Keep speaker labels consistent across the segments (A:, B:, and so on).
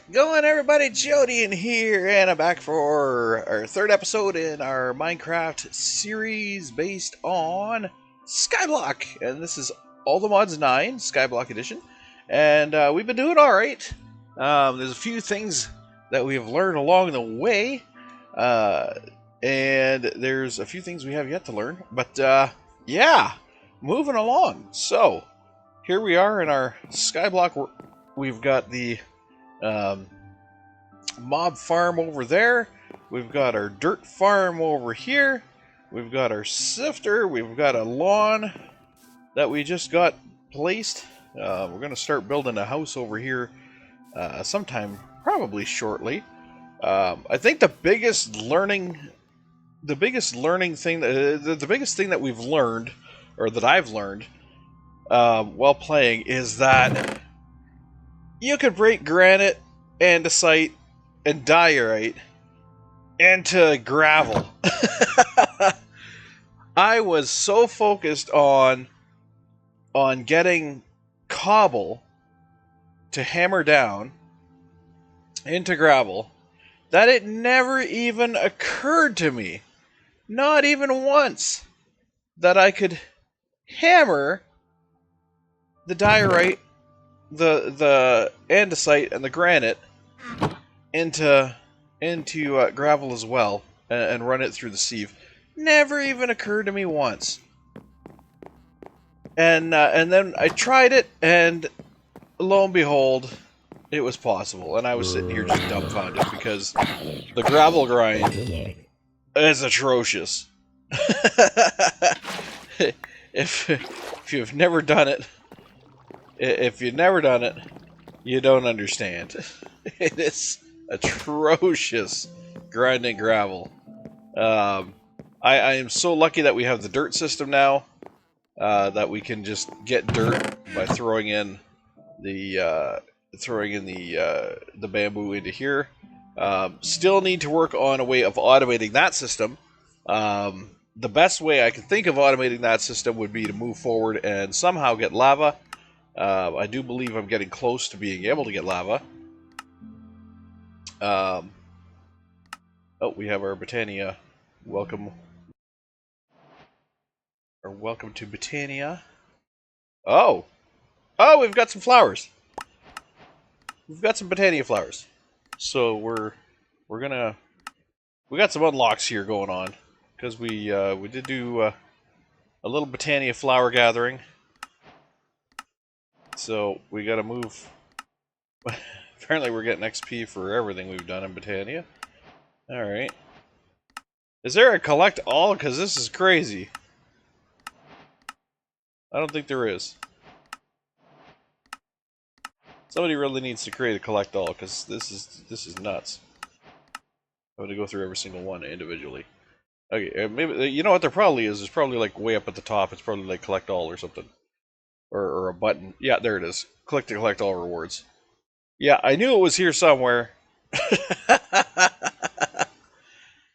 A: it going, everybody? Jody in here, and I'm back for our third episode in our Minecraft series based on Skyblock. And this is All the Mods 9, Skyblock Edition. And we've been doing alright. There's a few things that we have learned along the way. And there's a few things we have yet to learn. But, yeah, moving along. So, here we are in our Skyblock. We've got the mob farm over there. We've got our dirt farm over here. We've got our sifter. We've got a lawn that we just got placed. We're going to start building a house over here sometime probably shortly. I think the biggest thing that we've learned, or that I've learned while playing, is that you could break granite, andesite, and diorite into gravel. I was so focused on getting cobble to hammer down into gravel that it never even occurred to me, not even once, that I could hammer the diorite, the andesite, and the granite into gravel as well, and run it through the sieve. Never even occurred to me once. And then I tried it, and lo and behold, it was possible. And I was sitting here just dumbfounded because the gravel grind is atrocious. If you've never done it, you don't understand. It is atrocious grinding gravel. I am so lucky that we have the dirt system now, that we can just get dirt by throwing in the bamboo into here. Still need to work on a way of automating that system. The best way I can think of automating that system would be to move forward and somehow get lava. I do believe I'm getting close to being able to get lava. Oh, we have our Britannia. Welcome to Britannia. Oh, we've got some flowers. We've got some Britannia flowers. So we got some unlocks here going on because we did do a little Britannia flower gathering. So we gotta move. Apparently we're getting XP for everything we've done in Britannia. Alright. Is there a collect all? Because this is crazy. I don't think there is. Somebody really needs to create a collect all, because this is nuts. I'm gonna go through every single one individually. Okay, maybe, you know what there probably is? There's probably like way up at the top. It's probably like collect all or something. Or a button. Yeah, there it is. Click to collect all rewards. Yeah, I knew it was here somewhere.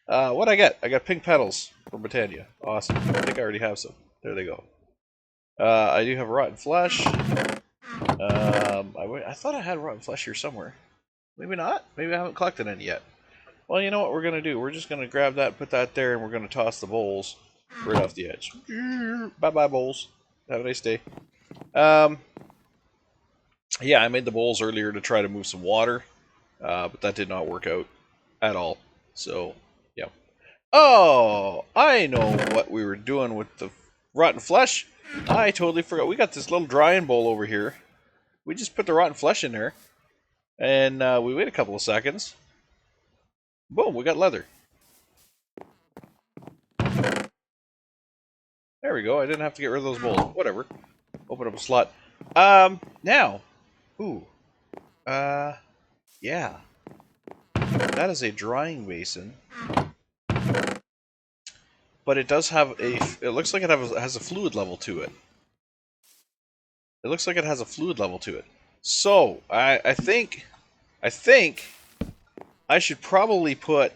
A: What'd I get? I got pink petals from Britannia. Awesome. I think I already have some. There they go. I do have rotten flesh. I thought I had rotten flesh here somewhere. Maybe not. Maybe I haven't collected any yet. Well, you know what we're going to do? We're just going to grab that, put that there, and we're going to toss the bowls right off the edge. Bye-bye, bowls. Have a nice day. Yeah, I made the bowls earlier to try to move some water, but that did not work out at all. So, yeah. Oh, I know what we were doing with the rotten flesh. I totally forgot. We got this little drying bowl over here. We just put the rotten flesh in there, and we wait a couple of seconds. Boom, we got leather. There we go. I didn't have to get rid of those bowls. Whatever. Open up a slot. Now. Ooh. Yeah. That is a drying basin. But it does have a... It looks like it has a fluid level to it. It looks like it has a fluid level to it. So, I think I should probably put...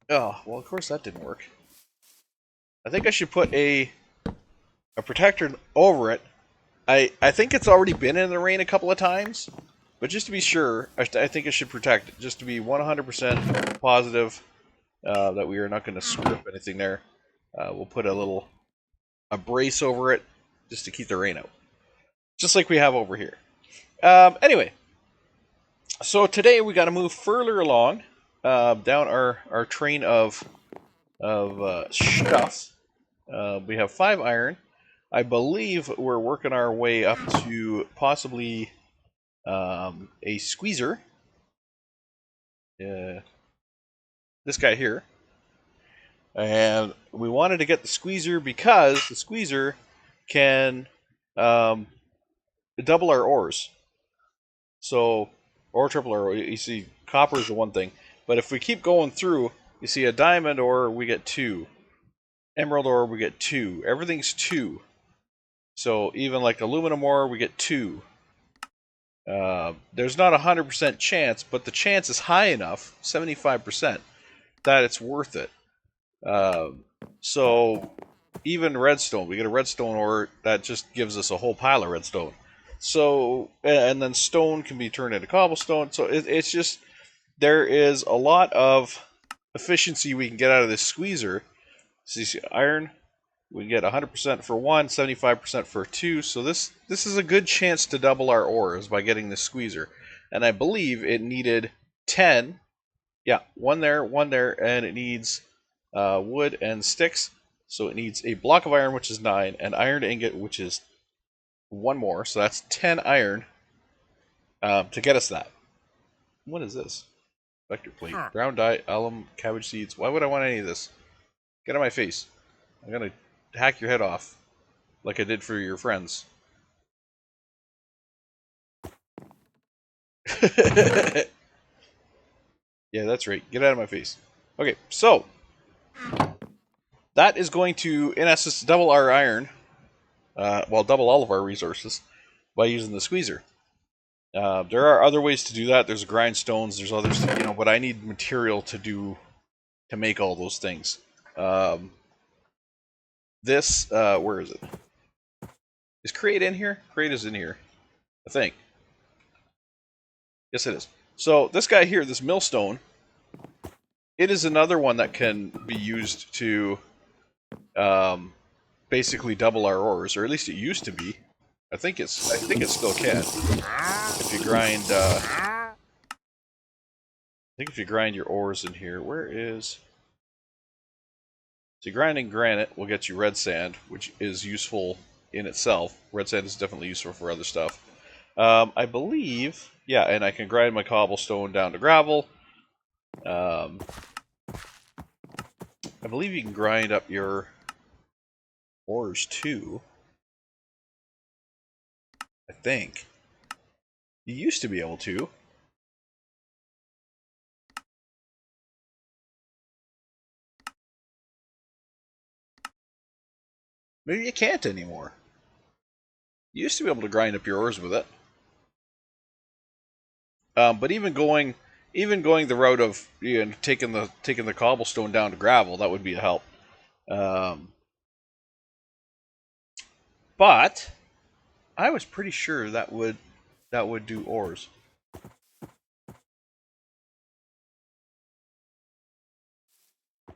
A: Oh, well, of course that didn't work. I think I should put a protector over it. I think it's already been in the rain a couple of times, But just to be sure, I think I should protect it, just to be 100% positive that we are not going to screw up anything there. We'll put a brace over it just to keep the rain out, just like we have over here. Anyway, so today we got to move further along down our train of stuff. We have 5 iron. I believe we're working our way up to possibly a squeezer. This guy here. And we wanted to get the squeezer because the squeezer can double our ores. So, or triple ore. You see, copper is the one thing. But if we keep going through, you see a diamond ore, we get 2. Emerald ore, we get 2. Everything's 2. So even like aluminum ore, we get 2. There's not a 100% chance, but the chance is high enough, 75%, that it's worth it. So even redstone, we get a redstone ore, that just gives us a whole pile of redstone. So, and then stone can be turned into cobblestone. So it's just, there is a lot of efficiency we can get out of this squeezer. So you see iron, we get 100% for 1, 75% for 2. So this is a good chance to double our ores by getting this squeezer. And I believe it needed 10. Yeah, 1 there, and it needs wood and sticks. So it needs a block of iron, which is 9, and iron ingot, which is 1 more. So that's 10 iron to get us that. What is this? Vector plate, brown dye, alum, cabbage seeds. Why would I want any of this? Get out of my face. I'm gonna hack your head off, like I did for your friends. Yeah, that's right. Get out of my face. Okay, so that is going to, in essence, double our iron. Well, double all of our resources by using the squeezer. There are other ways to do that. There's grindstones. There's others, but I need material to make all those things. This, where is it? Is crate in here? Crate is in here, I think. Yes, it is. So this guy here, this millstone, it is another one that can be used to basically double our ores, or at least it used to be. I think it still can. If you grind, I think if you grind your ores in here, where is? So grinding granite will get you red sand, which is useful in itself. Red sand is definitely useful for other stuff. I believe, yeah, and I can grind my cobblestone down to gravel. I believe you can grind up your ores too. I think. You used to be able to. Maybe you can't anymore. You used to be able to grind up your ores with it. But even going the route of taking the cobblestone down to gravel, that would be a help. But I was pretty sure that would do ores.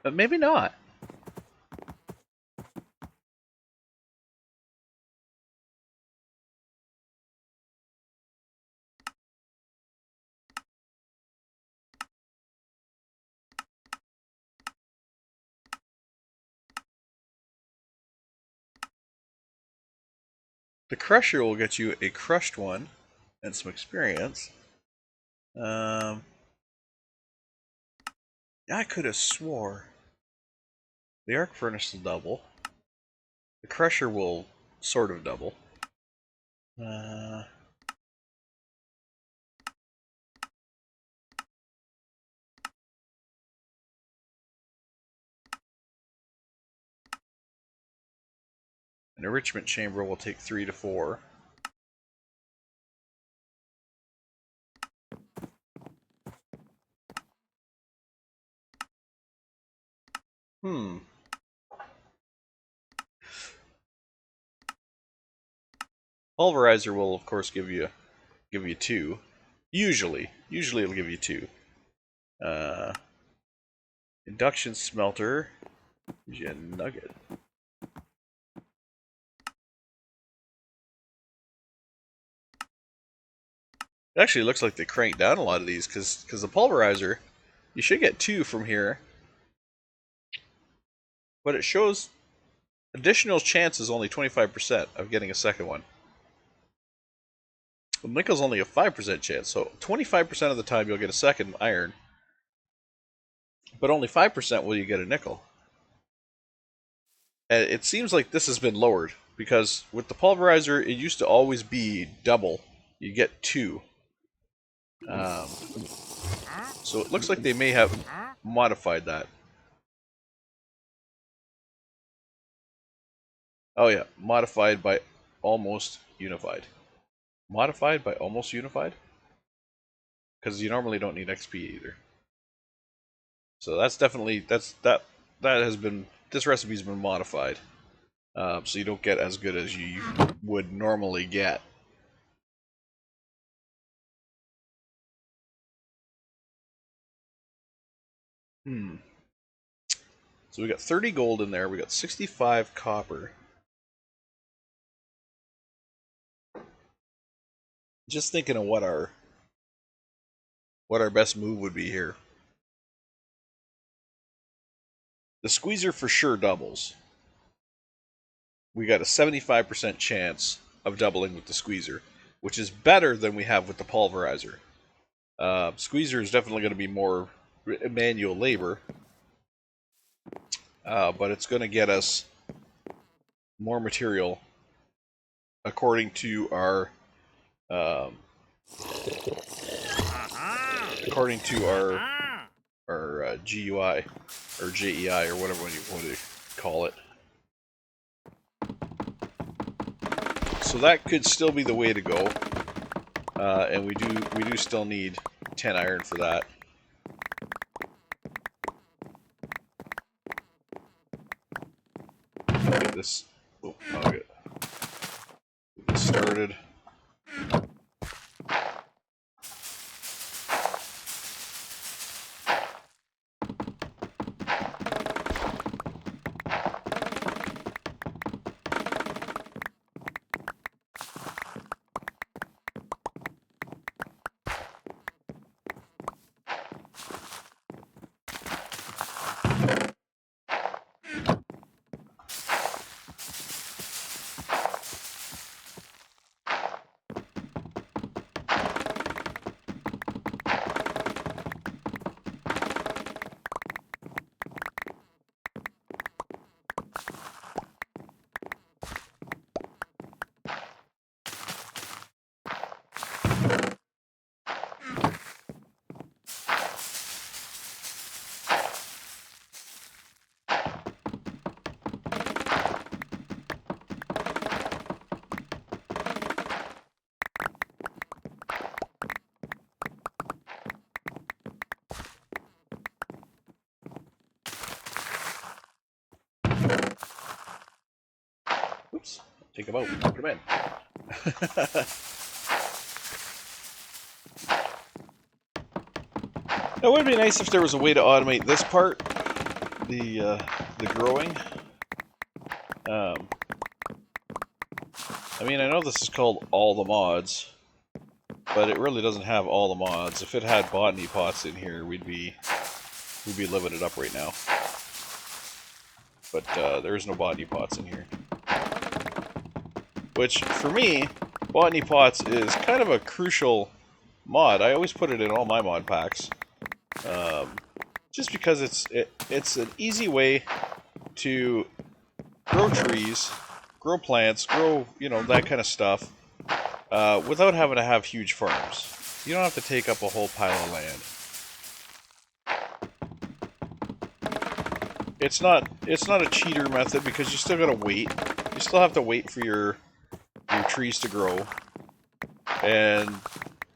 A: But maybe not. The crusher will get you a crushed one and some experience. Yeah, I could have swore the arc furnace will double. The crusher will sort of double. An enrichment chamber will take 3 to 4. Pulverizer will, of course, give you 2. Usually it'll give you 2. Induction smelter gives you a nugget. It actually looks like they cranked down a lot of these because the pulverizer, you should get 2 from here, but it shows additional chances only 25% of getting a second one. Well, nickel's only a 5% chance, so 25% of the time you'll get a second iron, but only 5% will you get a nickel. And it seems like this has been lowered, because with the pulverizer, it used to always be double. You get 2. So it looks like they may have modified that. Oh yeah, modified by almost unified. Modified by almost unified? Because you normally don't need XP either. So that's definitely, that has been, this recipe's been modified. So you don't get as good as you would normally get. So we got 30 gold in there, we got 65 copper. Just thinking of what our best move would be here. The squeezer for sure doubles. We got a 75% chance of doubling with the squeezer, which is better than we have with the pulverizer. Squeezer is definitely going to be more manual labor, but it's going to get us more material according to our GUI or JEI or whatever you want to call it. So that could still be the way to go, and we do still need 10 iron for that. Get this. Oh, I'll get this started. Oops, take them out, put them in. It would be nice if there was a way to automate this part, the growing. I mean, I know this is called all the mods, but it really doesn't have all the mods. If it had botany pots in here, we'd be living it up right now. But there is no botany pots in here. Which, for me, botany pots is kind of a crucial mod. I always put it in all my mod packs. Just because it's an easy way to grow trees, grow plants, grow, you know, that kind of stuff, without having to have huge farms. You don't have to take up a whole pile of land. It's not a cheater method because you still gotta wait. You still have to wait for your trees to grow, and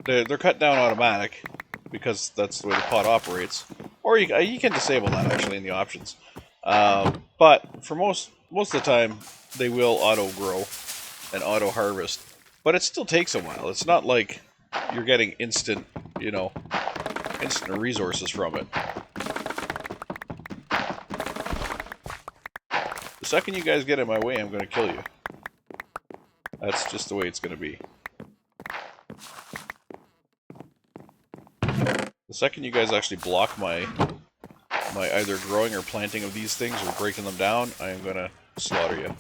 A: they're cut down automatic because that's the way the pot operates. Or you can disable that actually in the options. But for most of the time, they will auto grow and auto harvest. But it still takes a while. It's not like you're getting instant, instant resources from it. The second you guys get in my way, I'm going to kill you. That's just the way it's going to be. The second you guys actually block my either growing or planting of these things or breaking them down, I am going to slaughter you.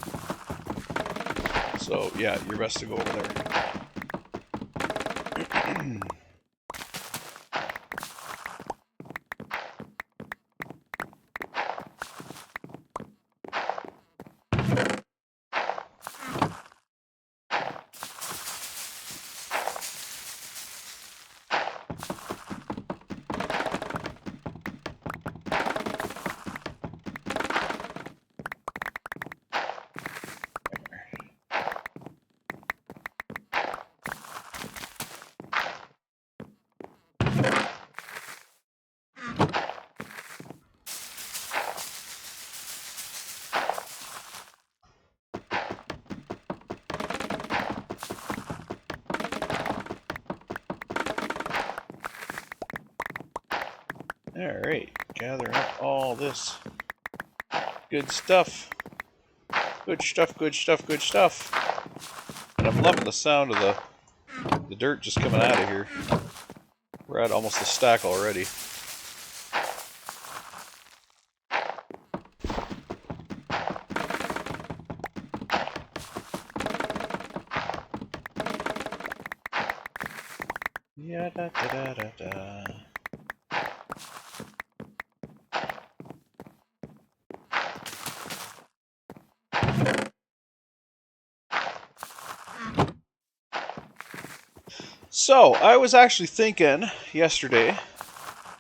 A: So, yeah, you're best to go over there. Alright, gathering up all this good stuff. Good stuff, good stuff, good stuff. And I'm loving the sound of the dirt just coming out of here. We're at almost a stack already. Yeah, da da da da da. So, I was actually thinking yesterday,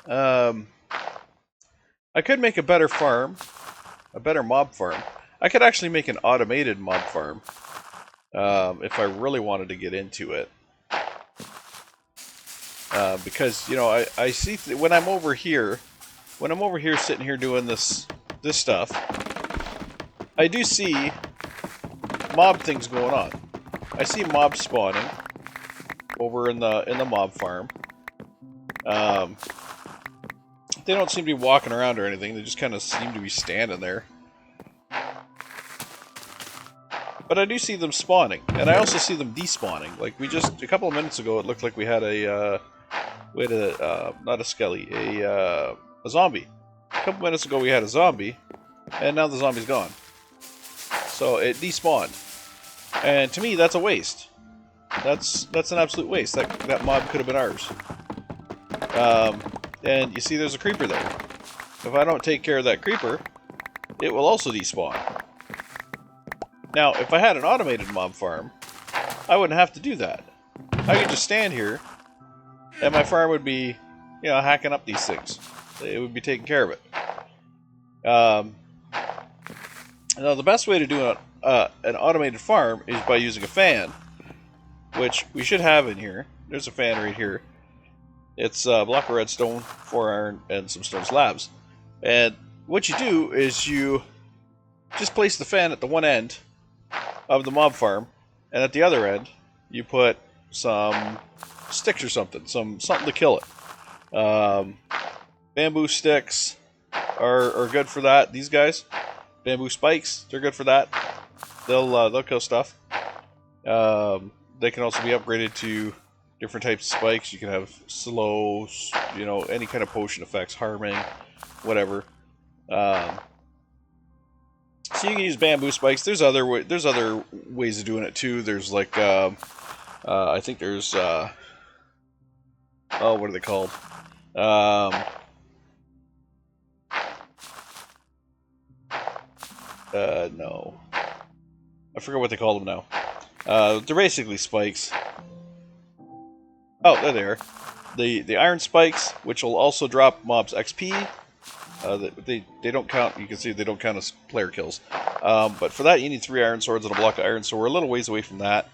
A: I could make a better farm, a better mob farm. I could actually make an automated mob farm, if I really wanted to get into it. Because, I see when I'm over here sitting here doing this stuff, I do see mob things going on. I see mobs spawning over in the mob farm. They don't seem to be walking around or anything. They just kind of seem to be standing there. But I do see them spawning, and I also see them despawning. Like a couple of minutes ago, it looked like we had not a skelly, a zombie. A couple minutes ago we had a zombie, and now the zombie's gone. So it despawned, and to me that's a waste. That's an absolute waste. That mob could have been ours. And you see there's a creeper there. If I don't take care of that creeper, it will also despawn. Now, if I had an automated mob farm, I wouldn't have to do that. I could just stand here, and my farm would be, hacking up these things. It would be taking care of it. Now, the best way to do an automated farm is by using a fan, which we should have in here. There's a fan right here. It's a block of redstone, 4 iron, and some stone slabs. And what you do is you just place the fan at the one end of the mob farm, and at the other end you put some sticks or something to kill it. Bamboo sticks are good for that. These guys, bamboo spikes, they're good for that. They'll kill stuff. They can also be upgraded to different types of spikes. You can have slow, any kind of potion effects, harming, whatever. So you can use bamboo spikes. There's other ways of doing it too. There's like I think there's what are they called? No, I forget what they call them now. They're basically spikes. Oh, there they are. The iron spikes, which will also drop mobs XP. They don't count. You can see they don't count as player kills. But for that, you need 3 iron swords and a block of iron. So we're a little ways away from that.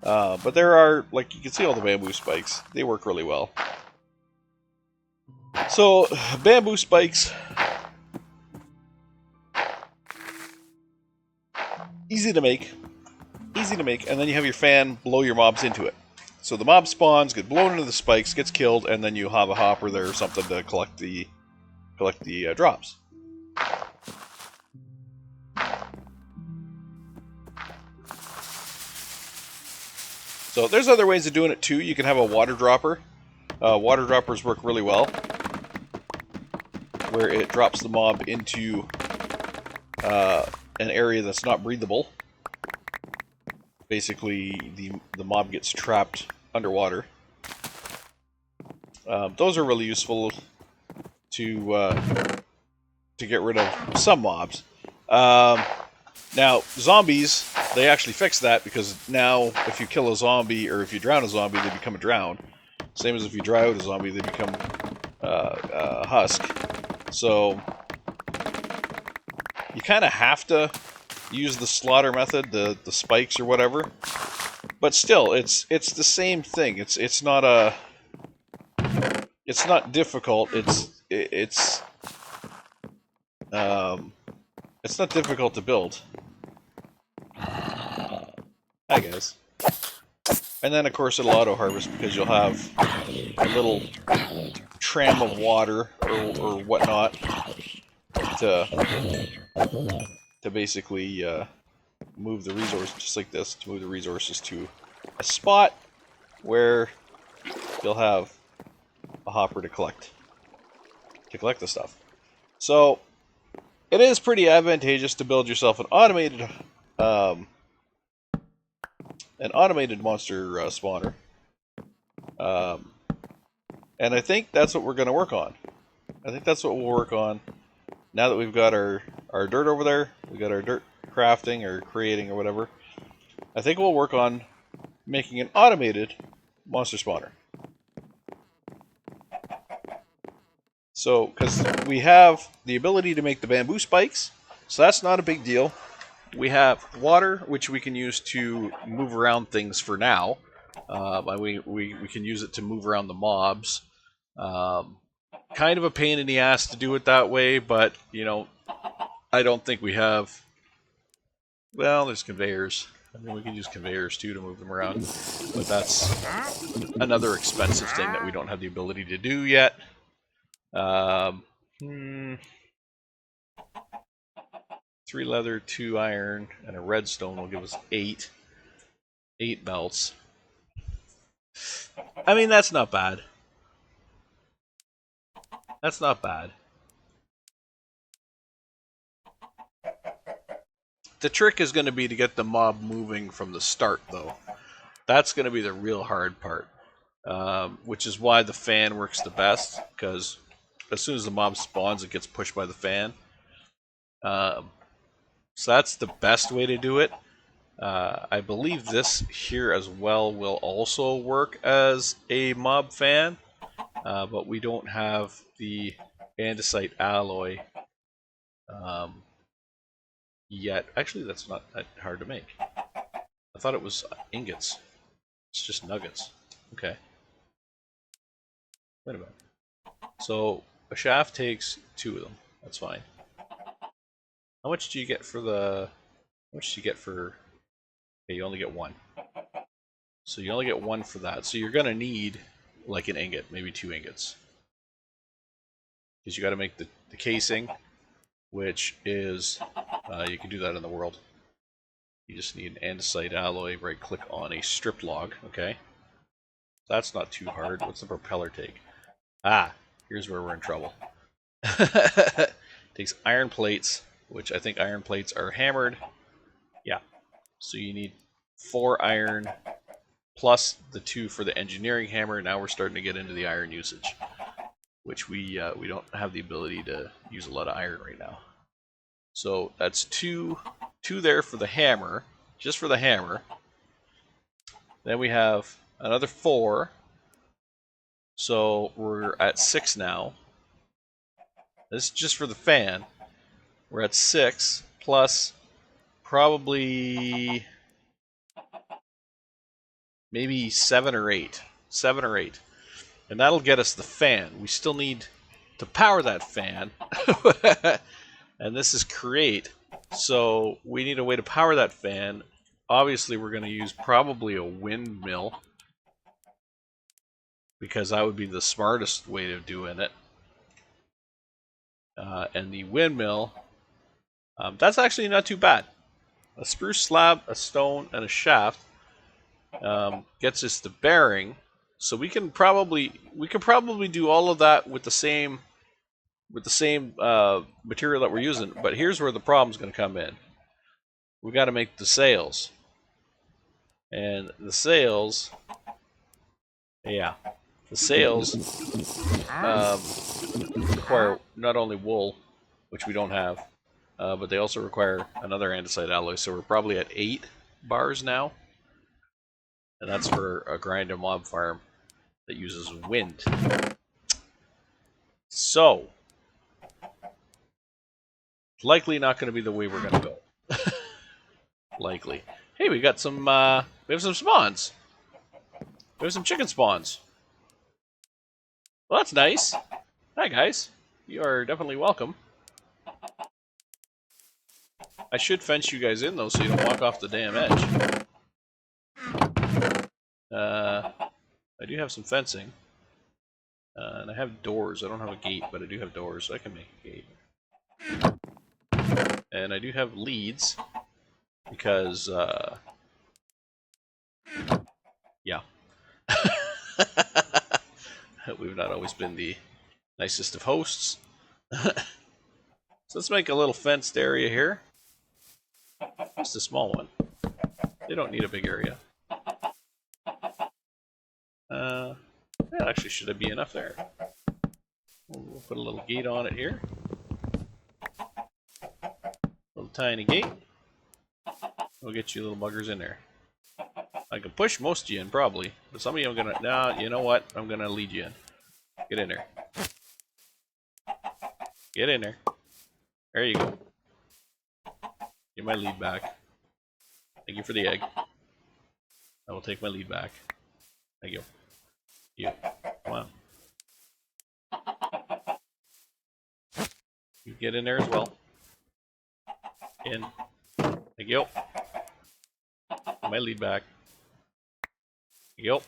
A: But there are, like, you can see all the bamboo spikes. They work really well. So bamboo spikes, easy to make, and then you have your fan blow your mobs into it. So the mob spawns, get blown into the spikes, gets killed, and then you have a hopper there or something to collect the drops. So there's other ways of doing it too. You can have a water dropper. Water droppers work really well, where it drops the mob into an area that's not breathable. Basically, the mob gets trapped underwater. Those are really useful to get rid of some mobs. Now, zombies, they actually fixed that, because now if you kill a zombie, or if you drown a zombie, they become a drown. Same as if you dry out a zombie, they become a husk. So you kind of have to use the slaughter method, the spikes or whatever. But still, it's the same thing. It's not difficult. It's not difficult to build. Hi guys. And then of course it'll auto harvest, because you'll have a little tram of water or whatnot to basically move the resource, just like this, to move the resources to a spot where you'll have a hopper to collect the stuff. So it is pretty advantageous to build yourself an automated monster spawner, and I think that's what we're going to work on. I think that's what we'll work on now that we've got our dirt over there. We got our dirt crafting or creating or whatever. I think we'll work on making an automated monster spawner. So, because we have the ability to make the bamboo spikes, so that's not a big deal. We have water, which we can use to move around things for now. We can use it to move around the mobs. Kind of a pain in the ass to do it that way, but, you know, I don't think we have... Well, there's conveyors. I mean, we can use conveyors too to move them around, but that's another expensive thing that we don't have the ability to do yet. 3 leather, 2 iron, and a redstone will give us 8 belts. I mean, that's not bad. That's not bad. The trick is going to be to get the mob moving from the start, though. That's going to be the real hard part, which is why the fan works the best, because as soon as the mob spawns, it gets pushed by the fan. So that's the best way to do it. I believe this here as well will also work as a mob fan, but we don't have the andesite alloy yet. Actually, that's not that hard to make. I thought it was ingots. It's just nuggets. Okay. Wait a minute. So a shaft takes 2 of them. That's fine. How much do you get for the... How much do you get for... Okay, you only get 1. So you only get 1 for that. So you're going to need like an ingot, maybe 2 ingots. Because you got to make the casing, which is... you can do that in the world. You just need an andesite alloy, right click on a strip log, okay? That's not too hard. What's the propeller take? Ah, here's where we're in trouble. Takes iron plates, which I think iron plates are hammered. Yeah. So you need 4 iron plus the 2 for the engineering hammer. Now we're starting to get into the iron usage, which we don't have the ability to use a lot of iron right now. So that's 2 there for the hammer, just for the hammer. Then we have another 4. So we're at 6 now. This is just for the fan. We're at 6 plus probably maybe 7 or 8. 7 or 8. And that'll get us the fan. We still need to power that fan. And this is create. So we need a way to power that fan. Obviously we're going to use probably a windmill. because that would be the smartest way of doing it. And the windmill, that's actually not too bad. A spruce slab, a stone, and a shaft gets us the bearing. So we can probably do all of that with the same material that we're using. But here's where the problem's going to come in. We got to make the sails, and the sails, the sails require not only wool, which we don't have, but they also require another andesite alloy. So we're probably at 8 bars now, and that's for a grinder mob farm that uses wind. So likely not going to be the way we're going to go. Likely. Hey, we got some. We have some spawns. We have some chicken spawns. Well, that's nice. Hi, guys. You are definitely welcome. I should fence you guys in, though, so you don't walk off the damn edge. I do have some fencing. And I have doors. I don't have a gate, but I do have doors, so I can make a gate. And I do have leads, because, yeah. We've not always been the nicest of hosts. So let's make a little fenced area here. Just a small one. They don't need a big area. That actually should be enough there. We'll put a little gate on it here. Little tiny gate. We'll get you little buggers in there. I can push most of you in probably, but some of you I'm gonna. Nah, you know what? I'm gonna lead you in. Get in there. Get in there. There you go. Get my lead back. Thank you for the egg. I will take my lead back. Thank you. You. Come on. You get in there as well. In. Thank you. My lead back. Thank you.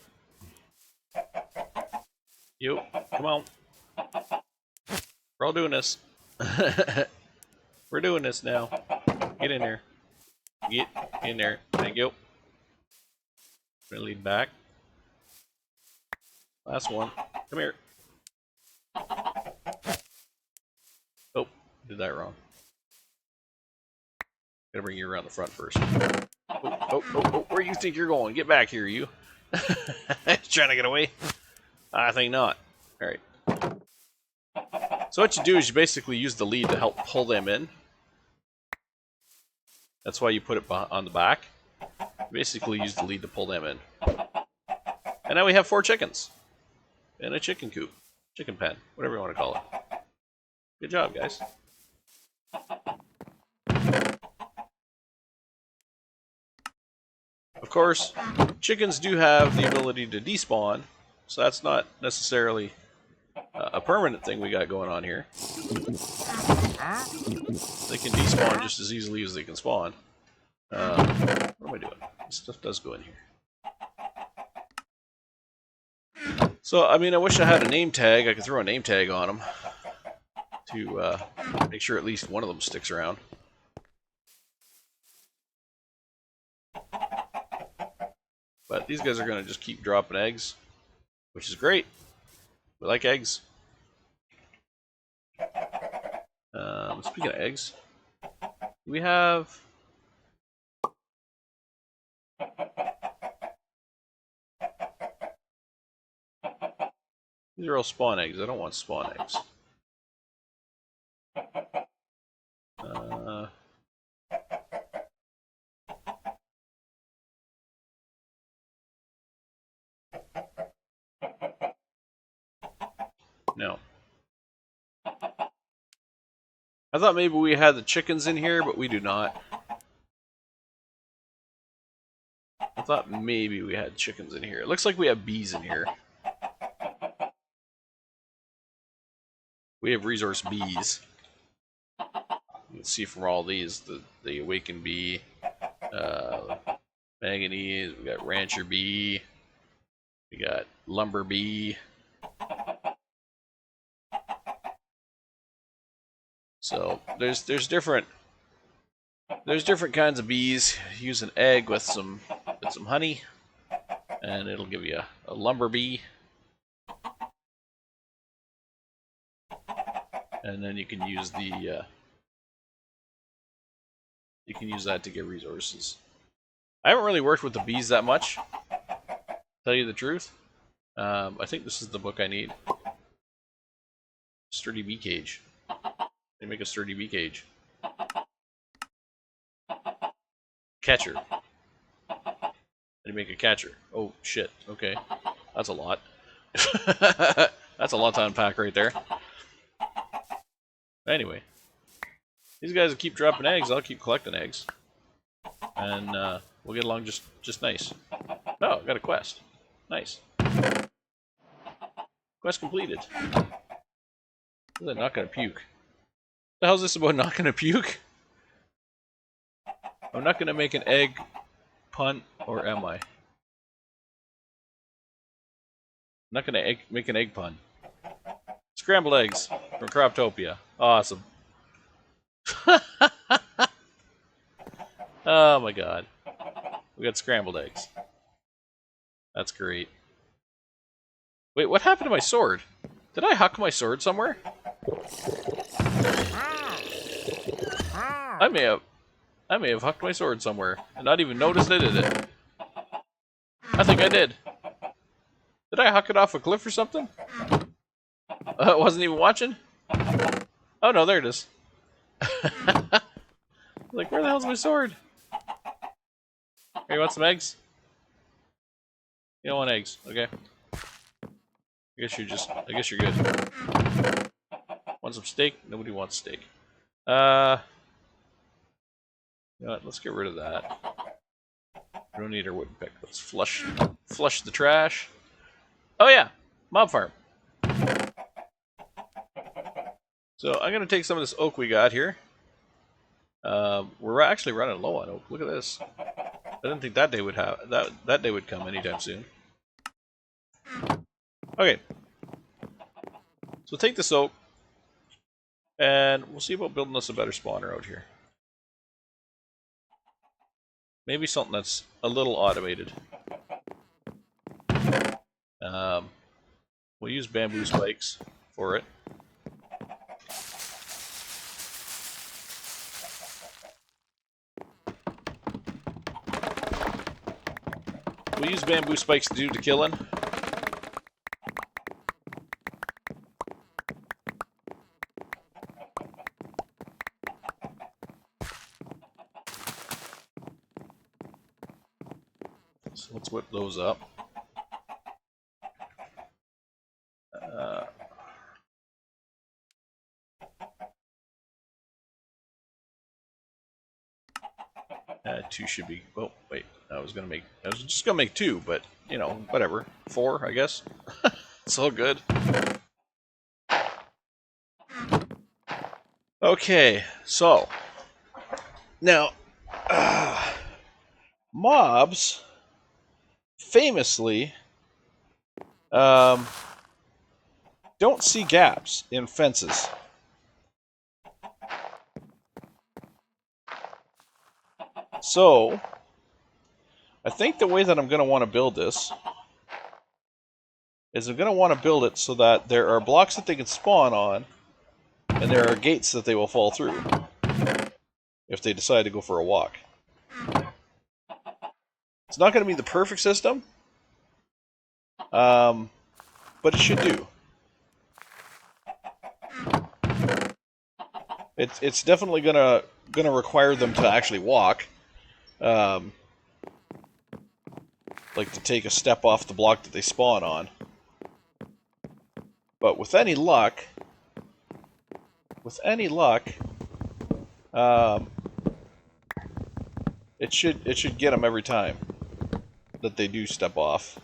A: You. Come on. We're all doing this. We're doing this now. Get in there. Get in there. Thank you. I'm gonna lead back. Last one. Come here. Oh, did that wrong. Gotta bring you around the front first. Oh, where do you think you're going? Get back here, you. Trying to get away? I think not. Alright. So what you do is you basically use the lead to help pull them in. That's why you put it on the back. You basically use the lead to pull them in. And now we have 4 chickens. In a chicken coop. Chicken pen. Whatever you want to call it. Good job, guys. Of course, chickens do have the ability to despawn, so that's not necessarily a permanent thing we got going on here. They can despawn just as easily as they can spawn. What am I doing? This stuff does go in here. So, I mean, I wish I had a name tag. I could throw a name tag on them to make sure at least one of them sticks around. But these guys are going to just keep dropping eggs, which is great. We like eggs. Speaking of eggs, we have... These are all spawn eggs. I don't want spawn eggs. No. I thought maybe we had the chickens in here, but we do not. I thought maybe we had chickens in here. It looks like we have bees in here. We have resource bees. You can see from all these, the awakened bee, manganese, we got rancher bee, we got lumber bee. So there's different kinds of bees. Use an egg with some honey, and it'll give you a lumber bee. And then you can use the that to get resources. I haven't really worked with the bees that much, to tell you the truth. I think this is the book I need. Sturdy bee cage. They make a sturdy bee cage. Catcher. How do you make a catcher? Oh shit. Okay, that's a lot. That's a lot to unpack right there. Anyway, these guys will keep dropping eggs. I'll keep collecting eggs, and we'll get along just nice. Oh, got a quest. Nice. Quest completed. Is that not gonna puke? The hell's this about not gonna puke? I'm not gonna make an egg pun, or am I? I'm not gonna make an egg pun. Scrambled eggs from Croptopia. Awesome. Oh my god. We got scrambled eggs. That's great. Wait, what happened to my sword? Did I huck my sword somewhere? I may have hucked my sword somewhere and not even noticed I did it. I think I did. Did I huck it off a cliff or something? Wasn't even watching? Oh no, there it is. Like, where the hell's my sword? Hey, you want some eggs? You don't want eggs, okay. I guess you're good. Want some steak? Nobody wants steak. You know what, let's get rid of that. We don't need our wooden pick. Let's flush the trash. Oh yeah, mob farm. So I'm gonna take some of this oak we got here. We're actually running low on oak. Look at this. I didn't think that day would that day would come anytime soon. Okay. So take this oak, and we'll see about building us a better spawner out here. Maybe something that's a little automated. We'll use bamboo spikes for it. We'll use bamboo spikes to do the killing. So let's whip those up. Two should be. Oh wait, I was just gonna make two, but you know, whatever. 4, I guess. It's all good. Okay, so now mobs famously don't see gaps in fences. So, I think the way that I'm going to want to build this is I'm going to want to build it so that there are blocks that they can spawn on, and there are gates that they will fall through if they decide to go for a walk. It's not going to be the perfect system, but it should do. It's definitely gonna require them to actually walk. Like to take a step off the block that they spawn on. But with any luck, it should get them every time that they do step off.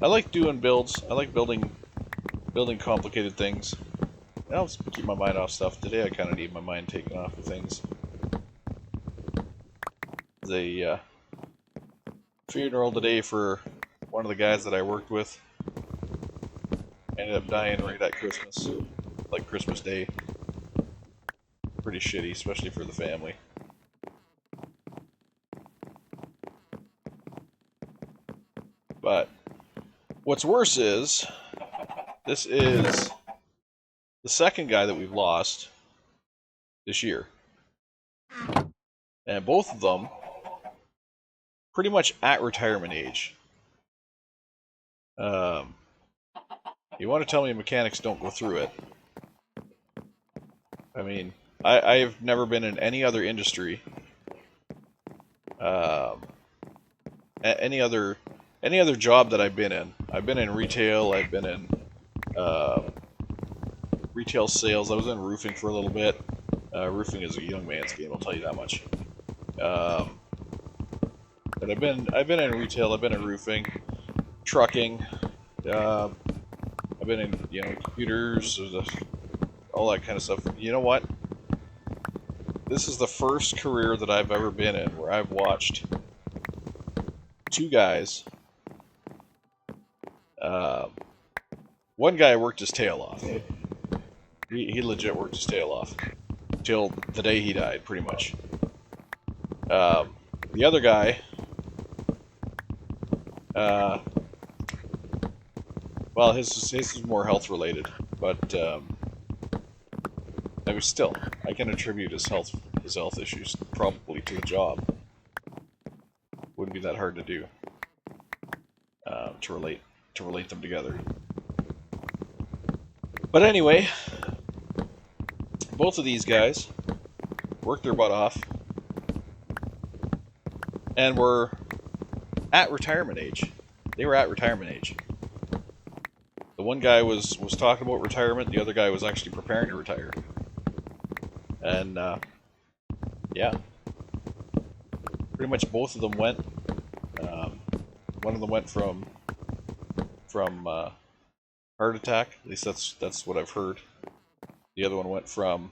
A: I like doing builds. I like building building complicated things. It helps keep my mind off stuff. Today I kind of need my mind taken off of things. The funeral today for one of the guys that I worked with ended up dying right at Christmas, like Christmas Day. Pretty shitty, especially for the family. But what's worse is, this is the second guy that we've lost this year. And both of them pretty much at retirement age. You want to tell me mechanics don't go through it? I mean, I've never been in any other industry, any other job that I've been in. I've been in retail. I've been in retail sales. I was in roofing for a little bit. Roofing is a young man's game, I'll tell you that much. But I've been in retail. I've been in roofing, trucking. I've been in computers, all that kind of stuff. You know what? This is the first career that I've ever been in where I've watched two guys. One guy worked his tail off. He legit worked his tail off till the day he died, pretty much. The other guy, well, his is more health related, but I mean, still, I can attribute his health issues probably to a job. Wouldn't be that hard to do, to relate them together. But anyway, both of these guys worked their butt off and were at retirement age. They were at retirement age. The one guy was talking about retirement. The other guy was actually preparing to retire. And yeah, pretty much both of them went. One of them went from heart attack. At least that's what I've heard. The other one went from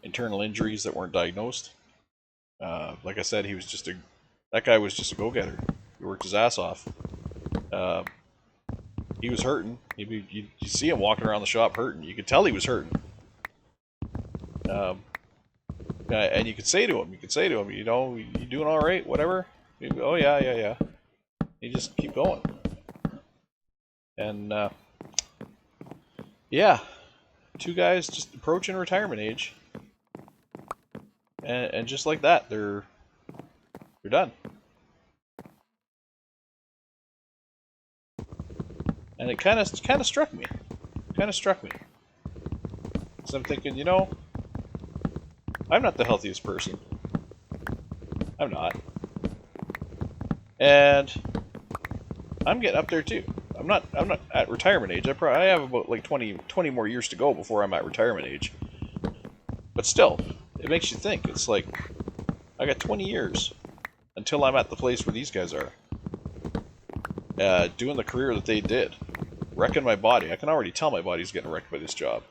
A: internal injuries that weren't diagnosed. Like I said, that guy was just a go-getter. He worked his ass off. He was hurting. You see him walking around the shop hurting. You could tell he was hurting. And you could say to him, you doing all right? Whatever. Oh yeah. You just keep going. And yeah, two guys just approaching retirement age, and just like that, they're done. And it kind of struck me. So I'm thinking, I'm not the healthiest person. I'm not. And I'm getting up there too. I'm not at retirement age. I have about like 20 more years to go before I'm at retirement age. But still, it makes you think. It's like, I got 20 years until I'm at the place where these guys are. Doing the career that they did. Wrecking my body. I can already tell my body's getting wrecked by this job.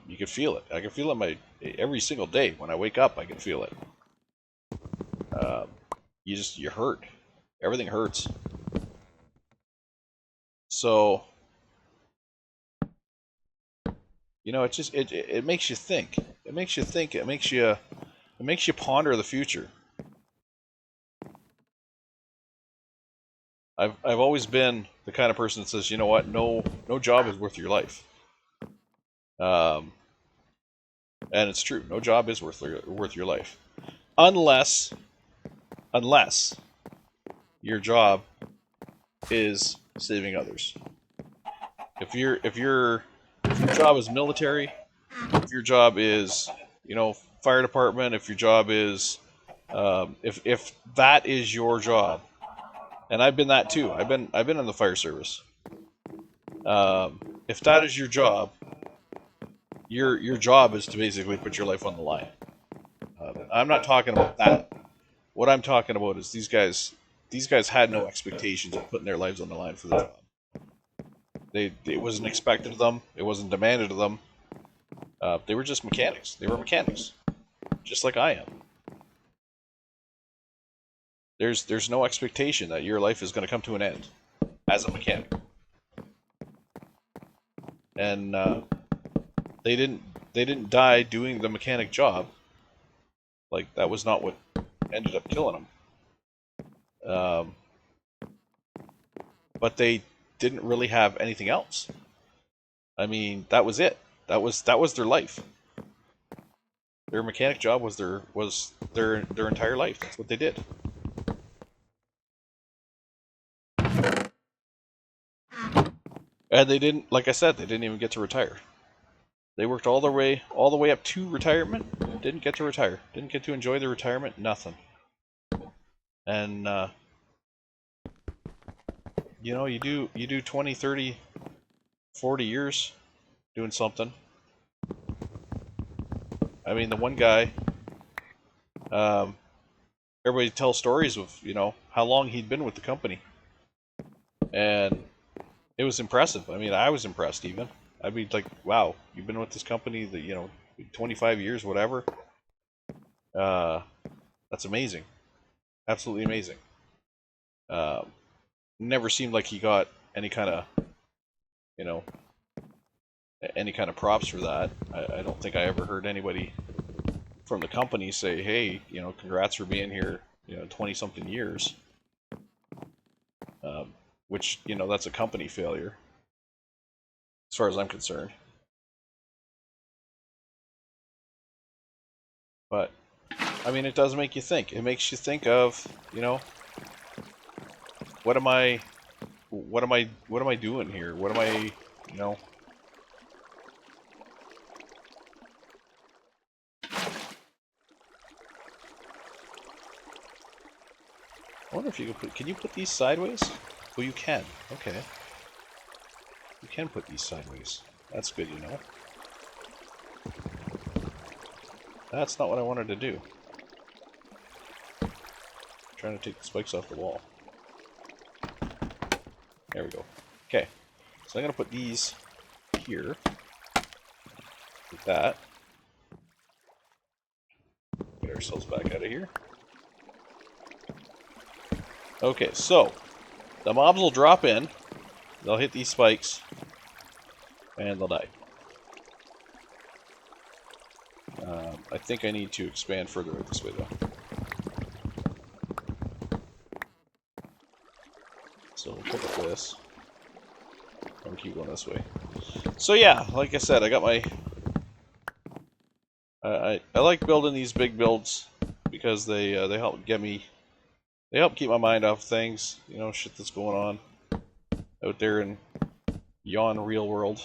A: You can feel it. I can feel it every single day. When I wake up, I can feel it. You hurt. Everything hurts. So, it makes you think. It makes you ponder the future. I've always been the kind of person that says, you know what, no job is worth your life. And it's true. No job is worth your life, unless your job is saving others. If your job is military, if your job is fire department, if your job is if that is your job, and I've been that too. I've been in the fire service. If that is your job, your job is to basically put your life on the line. I'm not talking about that. What I'm talking about is these guys had no expectations of putting their lives on the line for the job. It wasn't expected of them. It wasn't demanded of them. They were just mechanics. They were mechanics, just like I am. There's no expectation that your life is going to come to an end as a mechanic. And they didn't die doing the mechanic job. Like, that was not what ended up killing them. But they didn't really have anything else. I mean, that was it. That was their life. Their mechanic job was their entire life. That's what they did. And they didn't, like I said, they didn't even get to retire. They worked all the way up to retirement. Didn't get to retire. Didn't get to enjoy their retirement. Nothing. And you know, you do 20, 30, 40 years doing something. I mean, the one guy, everybody tells stories of, you know, how long he'd been with the company, and it was impressive. I mean, I was impressed even. I'd be like, wow, you've been with this company that, you know, 25 years, whatever. That's amazing. Absolutely amazing. Never seemed like he got any kind of, you know, any kind of props for that. I don't think I ever heard anybody from the company say, hey, you know, congrats for being here, you know, 20-something years. Which, you know, that's a company failure, as far as I'm concerned. But, I mean, it does make you think. It makes you think of, you know, what am I doing here? What am I, you know? I wonder if you can you put these sideways? Oh, you can. Okay. You can put these sideways. That's good, you know. That's not what I wanted to do. I'm trying to take the spikes off the wall. There we go. Okay. So I'm going to put these here. Like that. Get ourselves back out of here. Okay, so the mobs will drop in. They'll hit these spikes. And they'll die. I think I need to expand further out this way, though. So we'll pick up this. And keep going this way. So yeah, like I said, I got my... I like building these big builds because they help get me... They help keep my mind off things, you know, shit that's going on out there in yon real world.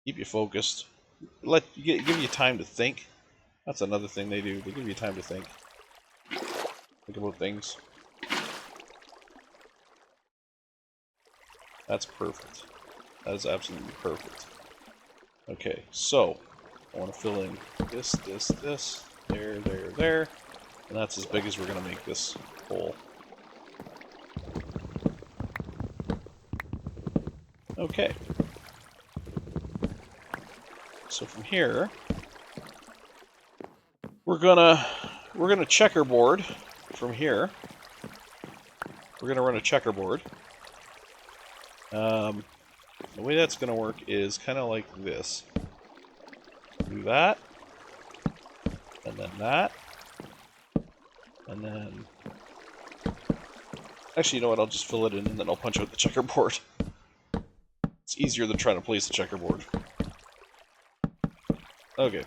A: Keep you focused. Give you time to think. That's another thing they do. They give you time to think. Think about things. That's perfect. That is absolutely perfect. Okay, so I want to fill in this, there, there, and that's as big as we're going to make this hole. Okay. So from here, we're gonna checkerboard from here. We're gonna run a checkerboard. The way that's gonna work is kind of like this. Do that, and then that, and then... Actually, you know what? I'll just fill it in, and then I'll punch out the checkerboard. It's easier than trying to place the checkerboard. Okay.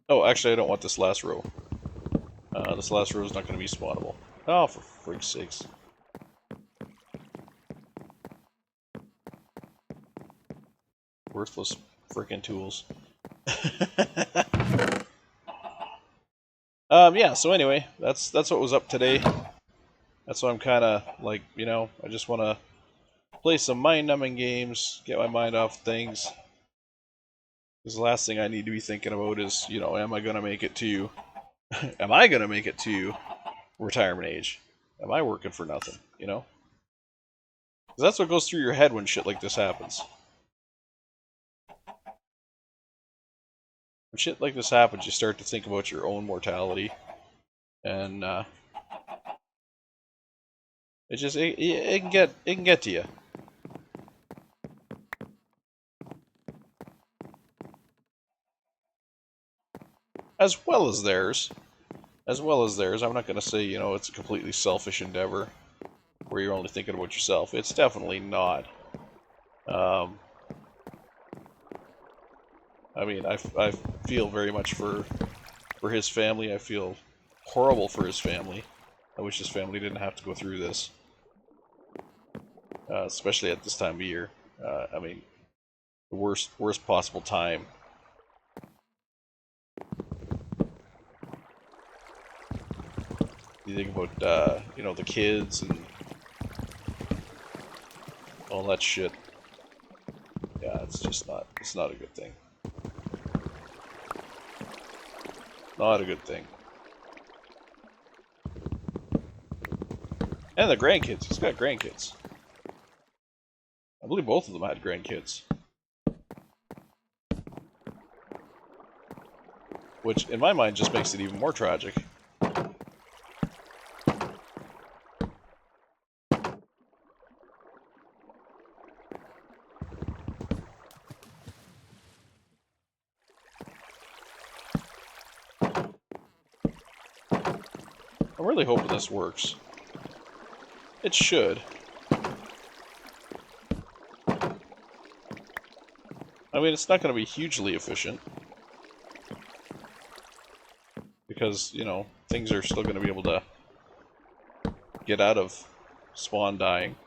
A: Oh, actually, I don't want this last row. This last row is not going to be spawnable. Oh, for freak's sakes. Worthless frickin' tools. Yeah, so anyway, that's what was up today. That's what I'm kind of like, you know, I just want to play some mind-numbing games, get my mind off things. Because the last thing I need to be thinking about is, you know, am I going to make it to Am I going to make it to retirement age? Am I working for nothing, you know? 'Cause that's what goes through your head when shit like this happens. When shit like this happens, you start to think about your own mortality. And it can get to you. As well as theirs. As well as theirs. I'm not going to say, you know, it's a completely selfish endeavor where you're only thinking about yourself. It's definitely not. I mean, I feel very much for his family. I feel horrible for his family. I wish his family didn't have to go through this. Especially at this time of year. I mean, the worst possible time. You think about, you know, the kids and all that shit. Yeah, it's just not, it's not a good thing. Not a good thing. And the grandkids. He's got grandkids. I believe both of them had grandkids. Which, in my mind, just makes it even more tragic. I'm really hoping this works. It should. I mean, it's not going to be hugely efficient. Because, you know, things are still going to be able to get out of spawn dying.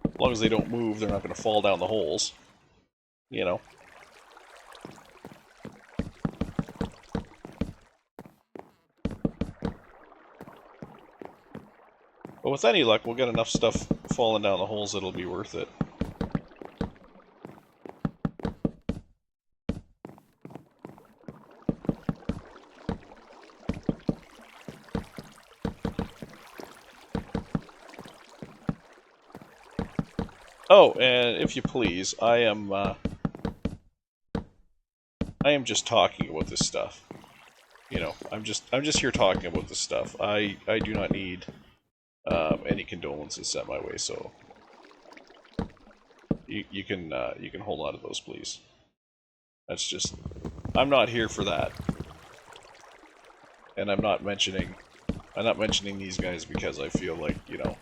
A: As long as they don't move, they're not going to fall down the holes. You know. But with any luck, we'll get enough stuff falling down the holes that'll be worth it. Oh, and if you please, I am just talking about this stuff. You know, I'm just here talking about this stuff. I do not need any condolences sent my way, so you can hold on to those, please. That's just, I'm not here for that, and I'm not mentioning these guys because I feel like, you know,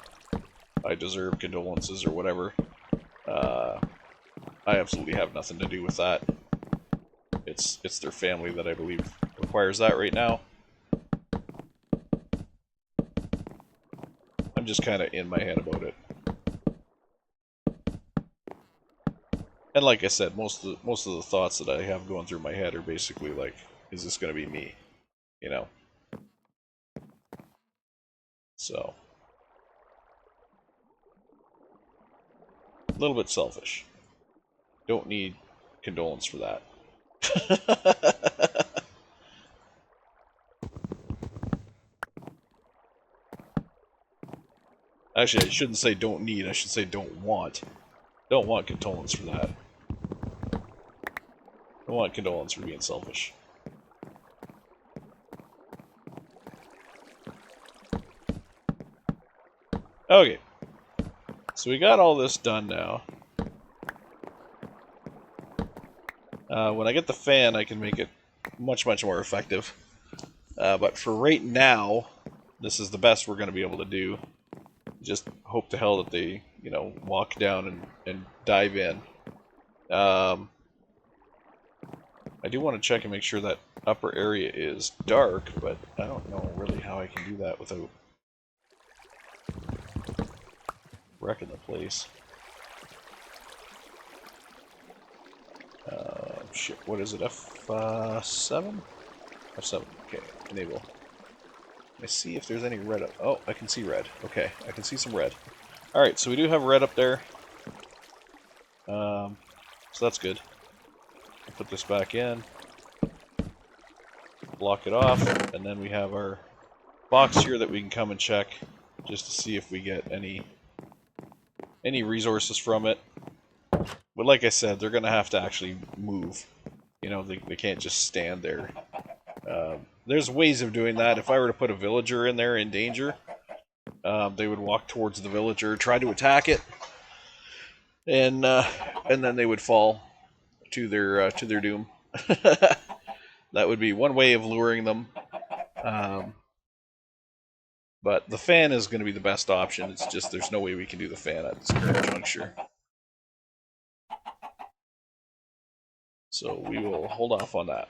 A: I deserve condolences or whatever. I absolutely have nothing to do with that. It's their family that I believe requires that right now. I'm just kind of in my head about it. And like I said, most of the thoughts that I have going through my head are basically like, is this going to be me? You know? So. A little bit selfish. Don't need condolence for that. Actually, I shouldn't say don't need, I should say don't want. Don't want condolence for that. Don't want condolence for being selfish. Okay. So we got all this done now. When I get the fan, I can make it much more effective. But for right now, this is the best we're going to be able to do. Just hope to hell that they, you know, walk down and dive in. I do want to check and make sure that upper area is dark, but I don't know really how I can do that without wrecking the place. Shit, what is it, F7? F7, okay, enable. Let me see if there's any red up. Oh, I can see red. Okay, I can see some red. Alright, so we do have red up there. So that's good. put this back in, block it off, and then we have our box here that we can come and check just to see if we get any resources from it. But like I said, they're going to have to actually move. You know, they can't just stand there. There's ways of doing that. If I were to put a villager in there in danger, they would walk towards the villager, try to attack it, and then they would fall to their doom. That would be one way of luring them. But the fan is going to be the best option. It's just there's no way we can do the fan at this current juncture. So we will hold off on that.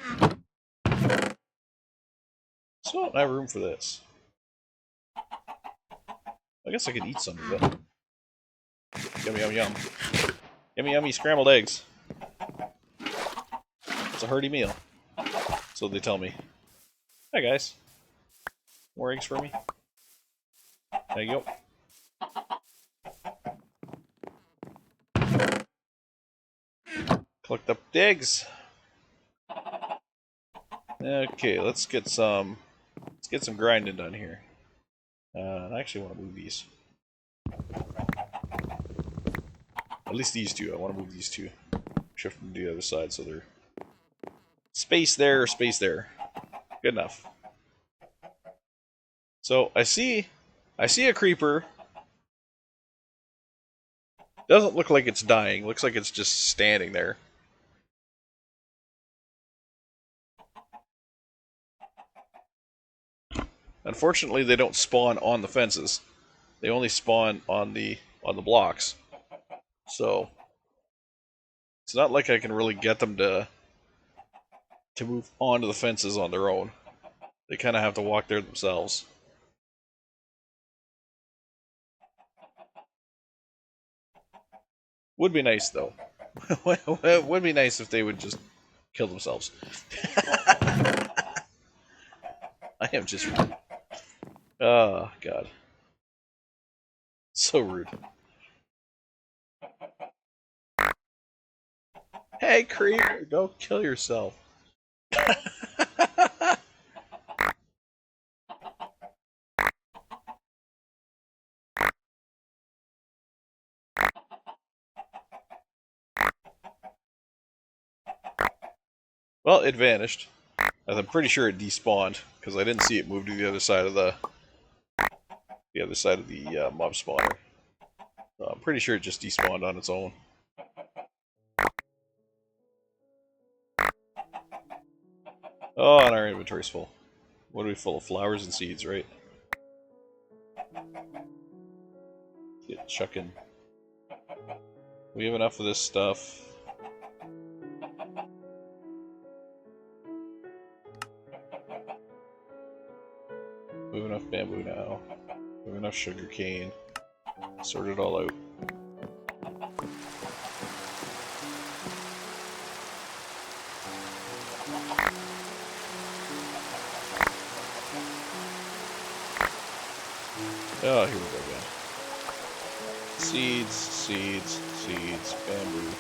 A: So I don't have room for this. I guess I could eat some of it. Yum, yum, yum. Yummy, yummy scrambled eggs. It's a hearty meal. So they tell me. Hi, guys. More eggs for me? There you go. Collect up the eggs. Okay, let's get some grinding done here. I actually want to move these. At least these two. I want to move these two. Shift them to the other side so they're space there, space there. Good enough. So I see a creeper. Doesn't look like it's dying. Looks like it's just standing there. Unfortunately, they don't spawn on the fences. They only spawn on the blocks. So it's not like I can really get them to move onto the fences on their own. They kind of have to walk there themselves. Would be nice though. Would be nice if they would just kill themselves. I am just rude. Oh god. So rude. Hey creeper, go kill yourself. Well, it vanished. I'm pretty sure it despawned because I didn't see it move to the other side of the mob spawner. So I'm pretty sure it just despawned on its own. Oh, and our inventory's full. What are we full of? Flowers and seeds, right? Get chucking. We have enough of this stuff. We have enough bamboo now. We have enough sugar cane. Sort it all out. Oh, here we go again. Seeds, seeds, seeds, bamboo,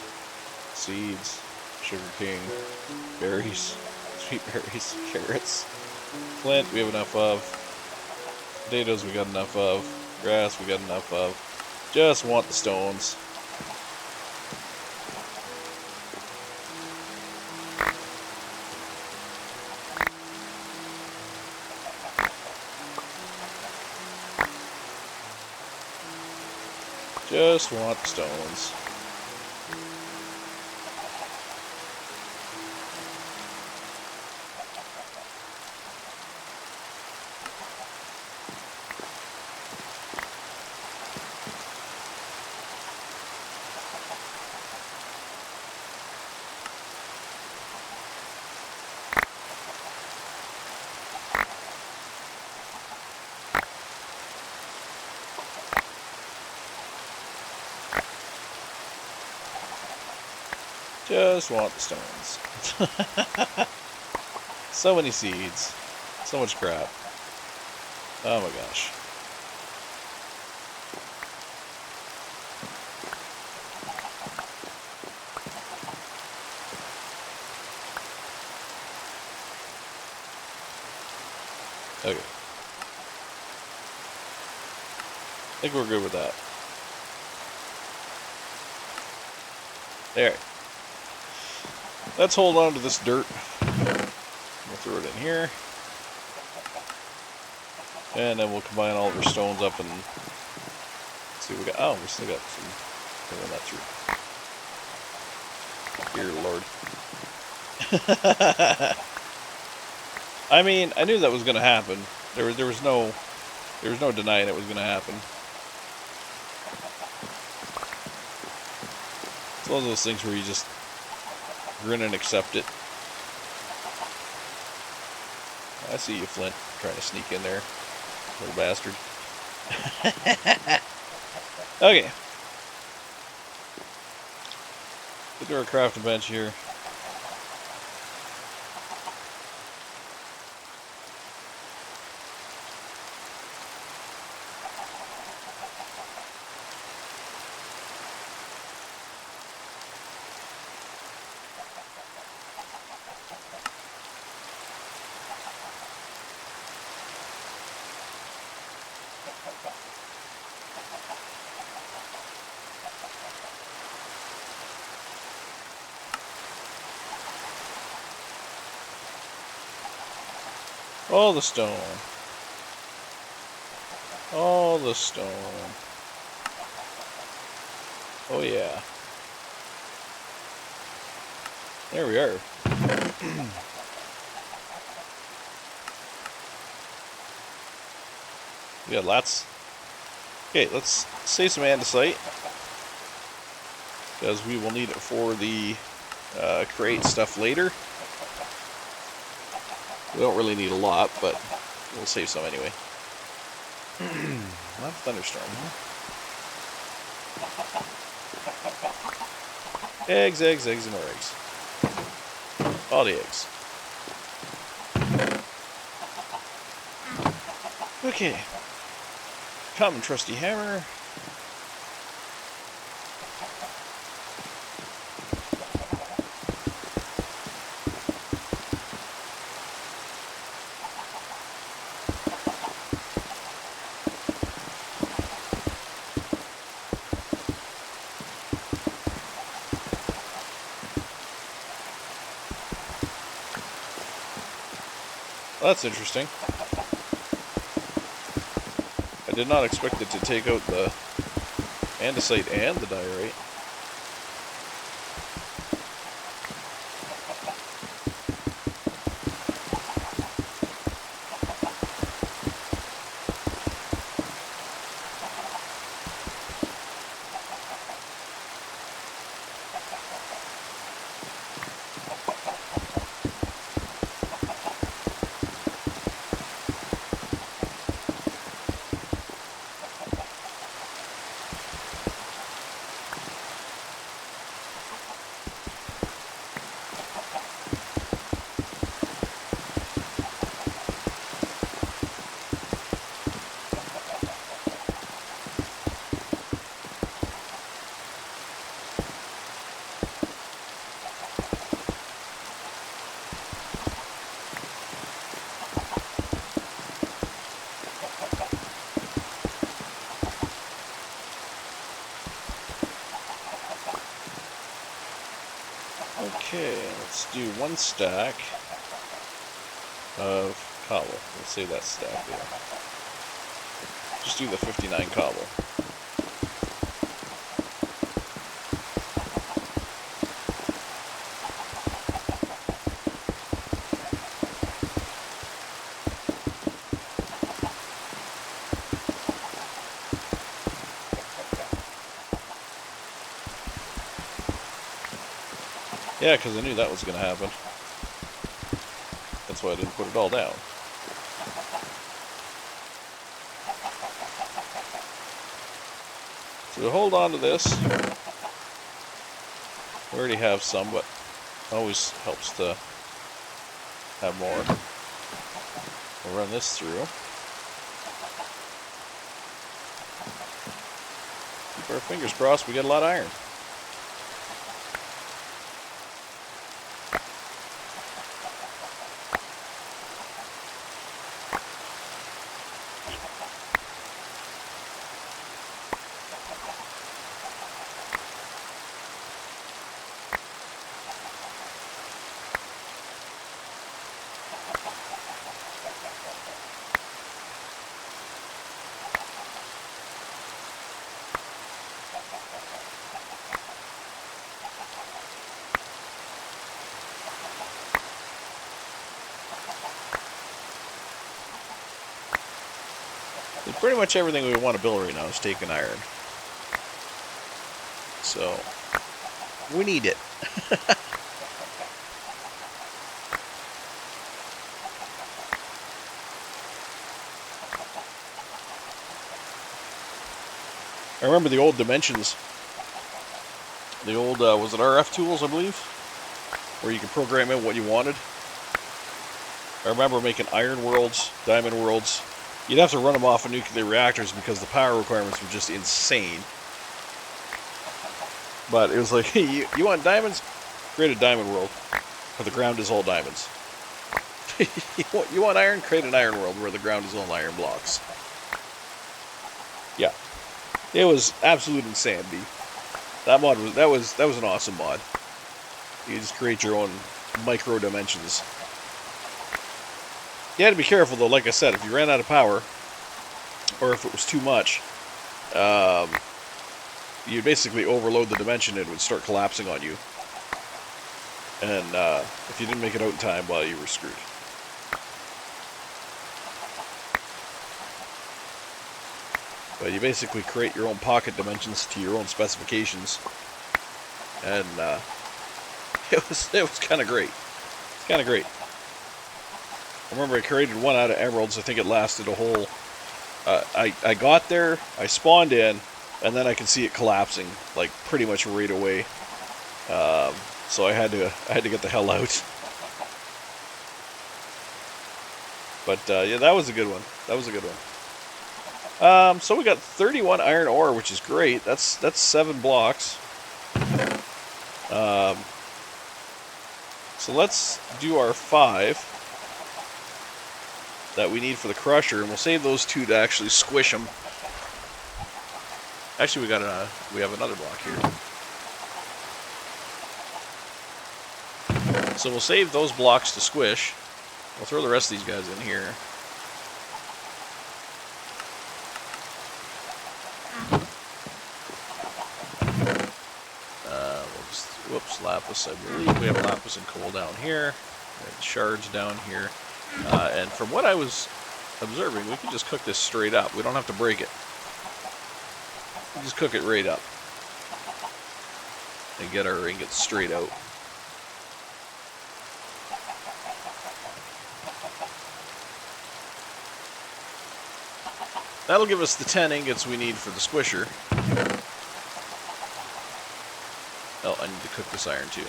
A: seeds, sugarcane, berries, sweet berries, carrots, flint we have enough of, potatoes we got enough of, grass we got enough of, just want the stones. Just want the stones. Just want the stones. So many seeds. So much crap. Oh my gosh. Okay. I think we're good with that. Alright. Let's hold on to this dirt. We'll throw it in here. And then we'll combine all of our stones up and see what we got. Oh, we still got some. Run that through. Dear Lord. I mean, I knew that was going to happen. There was no denying it was going to happen. It's one of those things where you just grin and accept it. I see you, Flint, trying to sneak in there, little bastard. Okay. Get to our crafting bench here. All the stone. All the stone. Oh yeah. There we are. We got lots. Okay, let's save some andesite, because we will need it for the crate stuff later. We don't really need a lot, but we'll save some anyway. Not a thunderstorm, huh? Eggs, eggs, eggs, and more eggs. All the eggs. Okay. Common trusty hammer. Well, that's interesting. I did not expect it to take out the andesite and the diorite. Okay, let's do one stack of cobble. Let's save that stack there. Just do the 59 cobble. Yeah, because I knew that was going to happen. That's why I didn't put it all down. So to hold on to this, we already have some, but it always helps to have more. We'll run this through. Keep our fingers crossed, we get a lot of iron. And pretty much everything we want to build right now is taken iron. So, we need it. I remember the old dimensions. The old, was it RF tools, I believe? Where you could program in what you wanted. I remember making iron worlds, diamond worlds. You'd have to run them off of nuclear reactors because the power requirements were just insane. But it was like, hey, you want diamonds? Create a diamond world where the ground is all diamonds. You want iron? Create an iron world where the ground is all iron blocks. Yeah. It was absolute insanity. That mod was that was an awesome mod. You just create your own micro dimensions. You had to be careful though, like I said, if you ran out of power, or if it was too much, you'd basically overload the dimension and it would start collapsing on you. And if you didn't make it out in time, well, you were screwed. But you basically create your own pocket dimensions to your own specifications, and it was kind of great. It's kind of great. I remember I created one out of emeralds. I think it lasted a whole. I got there, I spawned in, and then I could see it collapsing like pretty much right away. So I had to get the hell out. But yeah, that was a good one. That was a good one. So we got 31 iron ore, which is great. That's 7 blocks. So let's do our 5 that we need for the crusher, and we'll save those 2 to actually squish them. Actually, we have another block here. So we'll save those blocks to squish. We'll throw the rest of these guys in here. Whoops, lapis. I believe we have lapis and coal down here. We have shards down here. And from what I was observing, we can just cook this straight up. We don't have to break it. We just cook it right up. And get our ingots straight out. That'll give us the 10 ingots we need for the squisher. Oh, I need to cook this iron too.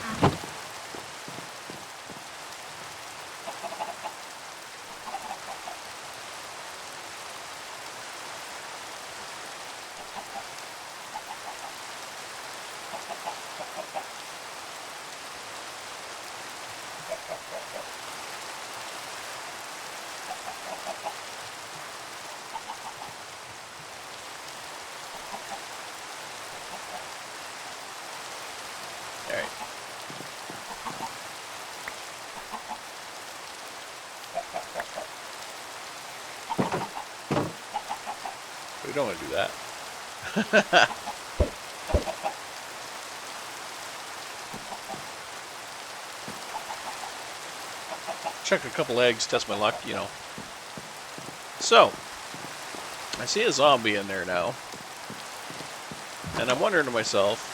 A: We don't want to do that. Chuck a couple eggs, test my luck, you know. So, I see a zombie in there now. And I'm wondering to myself,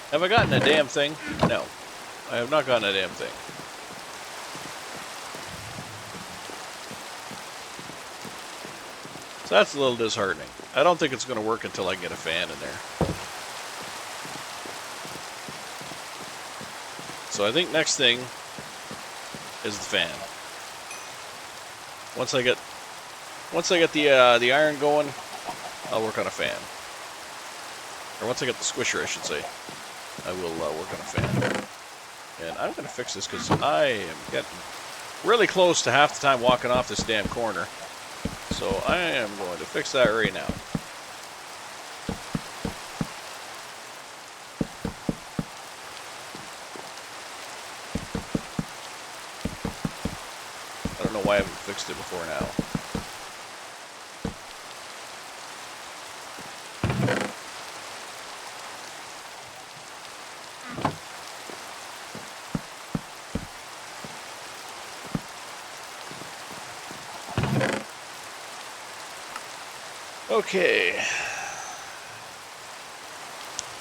A: have I gotten a damn thing? No. I have not gotten a damn thing. So that's a little disheartening. I don't think it's going to work until I get a fan in there. So I think next thing is the fan. Once I get the iron going, I'll work on a fan. Or once I get the squisher, I should say, I will work on a fan. And I'm going to fix this because I am getting really close to half the time walking off this damn corner. So I am going to fix that right now. I don't know why I haven't fixed it before now. Okay.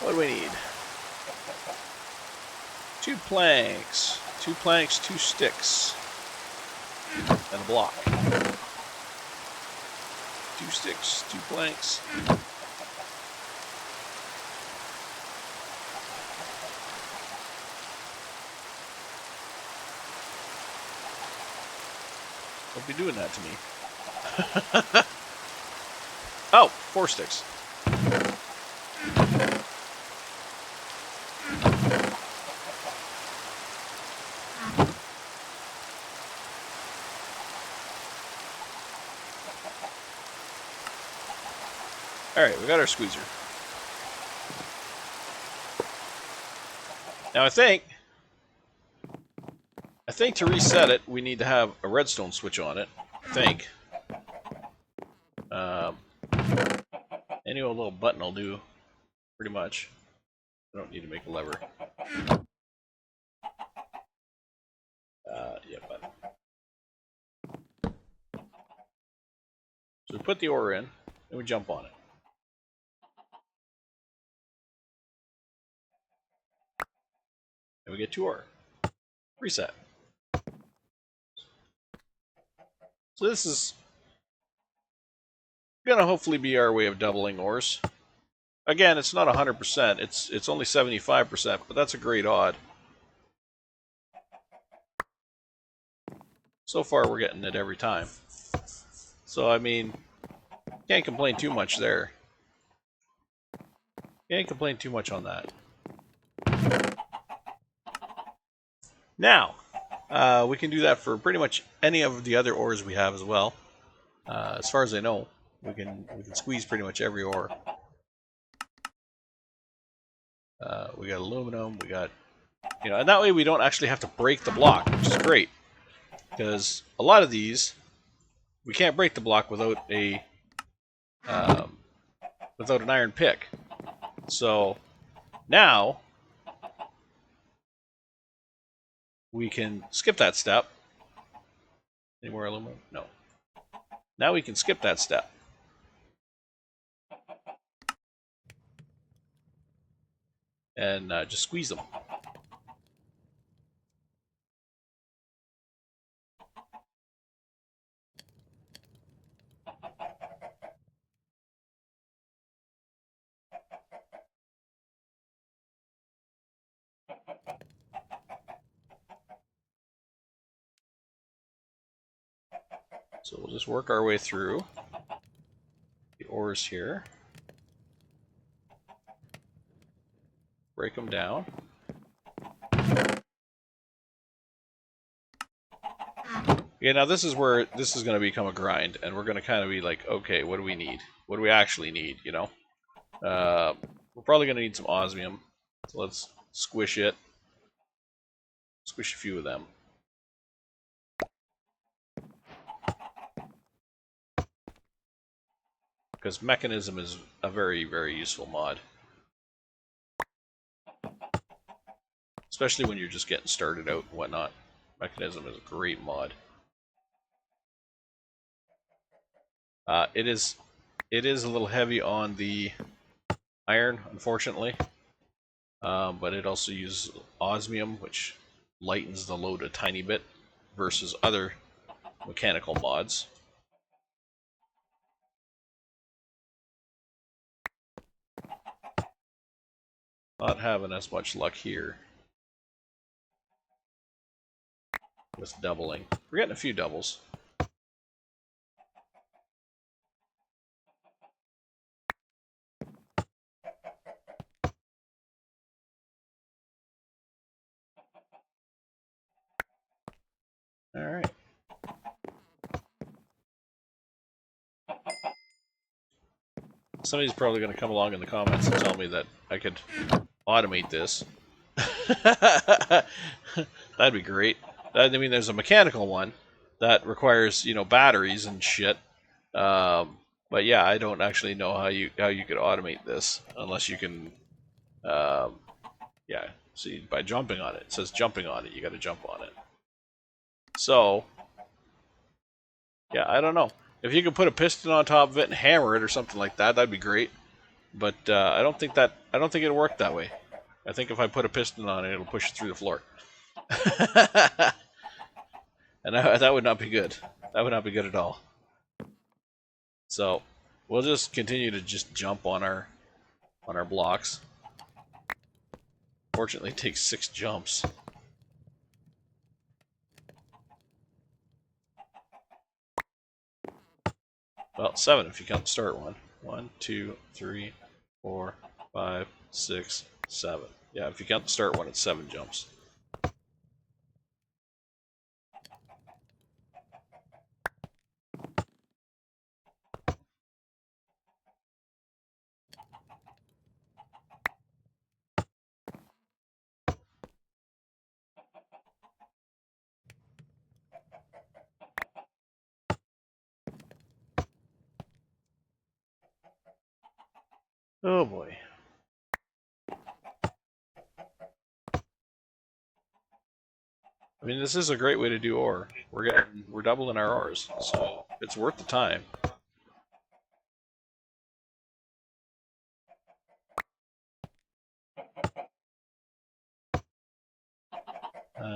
A: What do we need? 2 planks. 2 planks, 2 sticks. And a block. 2 sticks, 2 planks. Don't be doing that to me. Oh, 4 sticks. Alright, we got our squeezer. Now I think to reset it, we need to have a redstone switch on it. I think. Any old little button will do, pretty much. I don't need to make a lever. Yeah, button. So we put the ore in, and we jump on it. And we get 2 ore. Reset. So this is gonna hopefully be our way of doubling ores. Again, it's not 100%. It's only 75%, but that's a great odd. So far, we're getting it every time. So I mean, can't complain too much there. Can't complain too much on that. Now, we can do that for pretty much any of the other ores we have as well. As far as I know, we can squeeze pretty much every ore. We got aluminum, we got, and that way we don't actually have to break the block, which is great. Because a lot of these, we can't break the block without an iron pick. So now we can skip that step. Any more aluminum? No. Now we can skip that step. And just squeeze them. So we'll just work our way through the ores here. Break them down. Yeah, now this is where this is going to become a grind, and we're going to kind of be like, okay, what do we need? What do we actually need, We're probably going to need some osmium, so let's squish it. Squish a few of them. Because mechanism is a very, very useful mod. Especially when you're just getting started out and whatnot. Mechanism is a great mod. It is a little heavy on the iron, unfortunately. But it also uses osmium, which lightens the load a tiny bit versus other mechanical mods. Not having as much luck here with doubling. We're getting a few doubles. Alright. Somebody's probably going to come along in the comments and tell me that I could automate this. That'd be great. I mean, there's a mechanical one that requires, batteries and shit. But yeah, I don't actually know how you could automate this unless you can, yeah. See, by jumping on it. It says jumping on it. You got to jump on it. So, yeah, I don't know. If you could put a piston on top of it and hammer it or something like that, that'd be great. But I don't think it'll work that way. I think if I put a piston on it, it'll push it through the floor. And that would not be good. That would not be good at all. So we'll just continue to just jump on our blocks. Fortunately, it takes 6 jumps. Well, 7 if you count the start one. 1, 2, 3, 4, 5, 6, 7. Yeah, if you count the start one, it's 7 jumps. Oh boy. I mean, this is a great way to do ore. We're doubling our ores, so it's worth the time.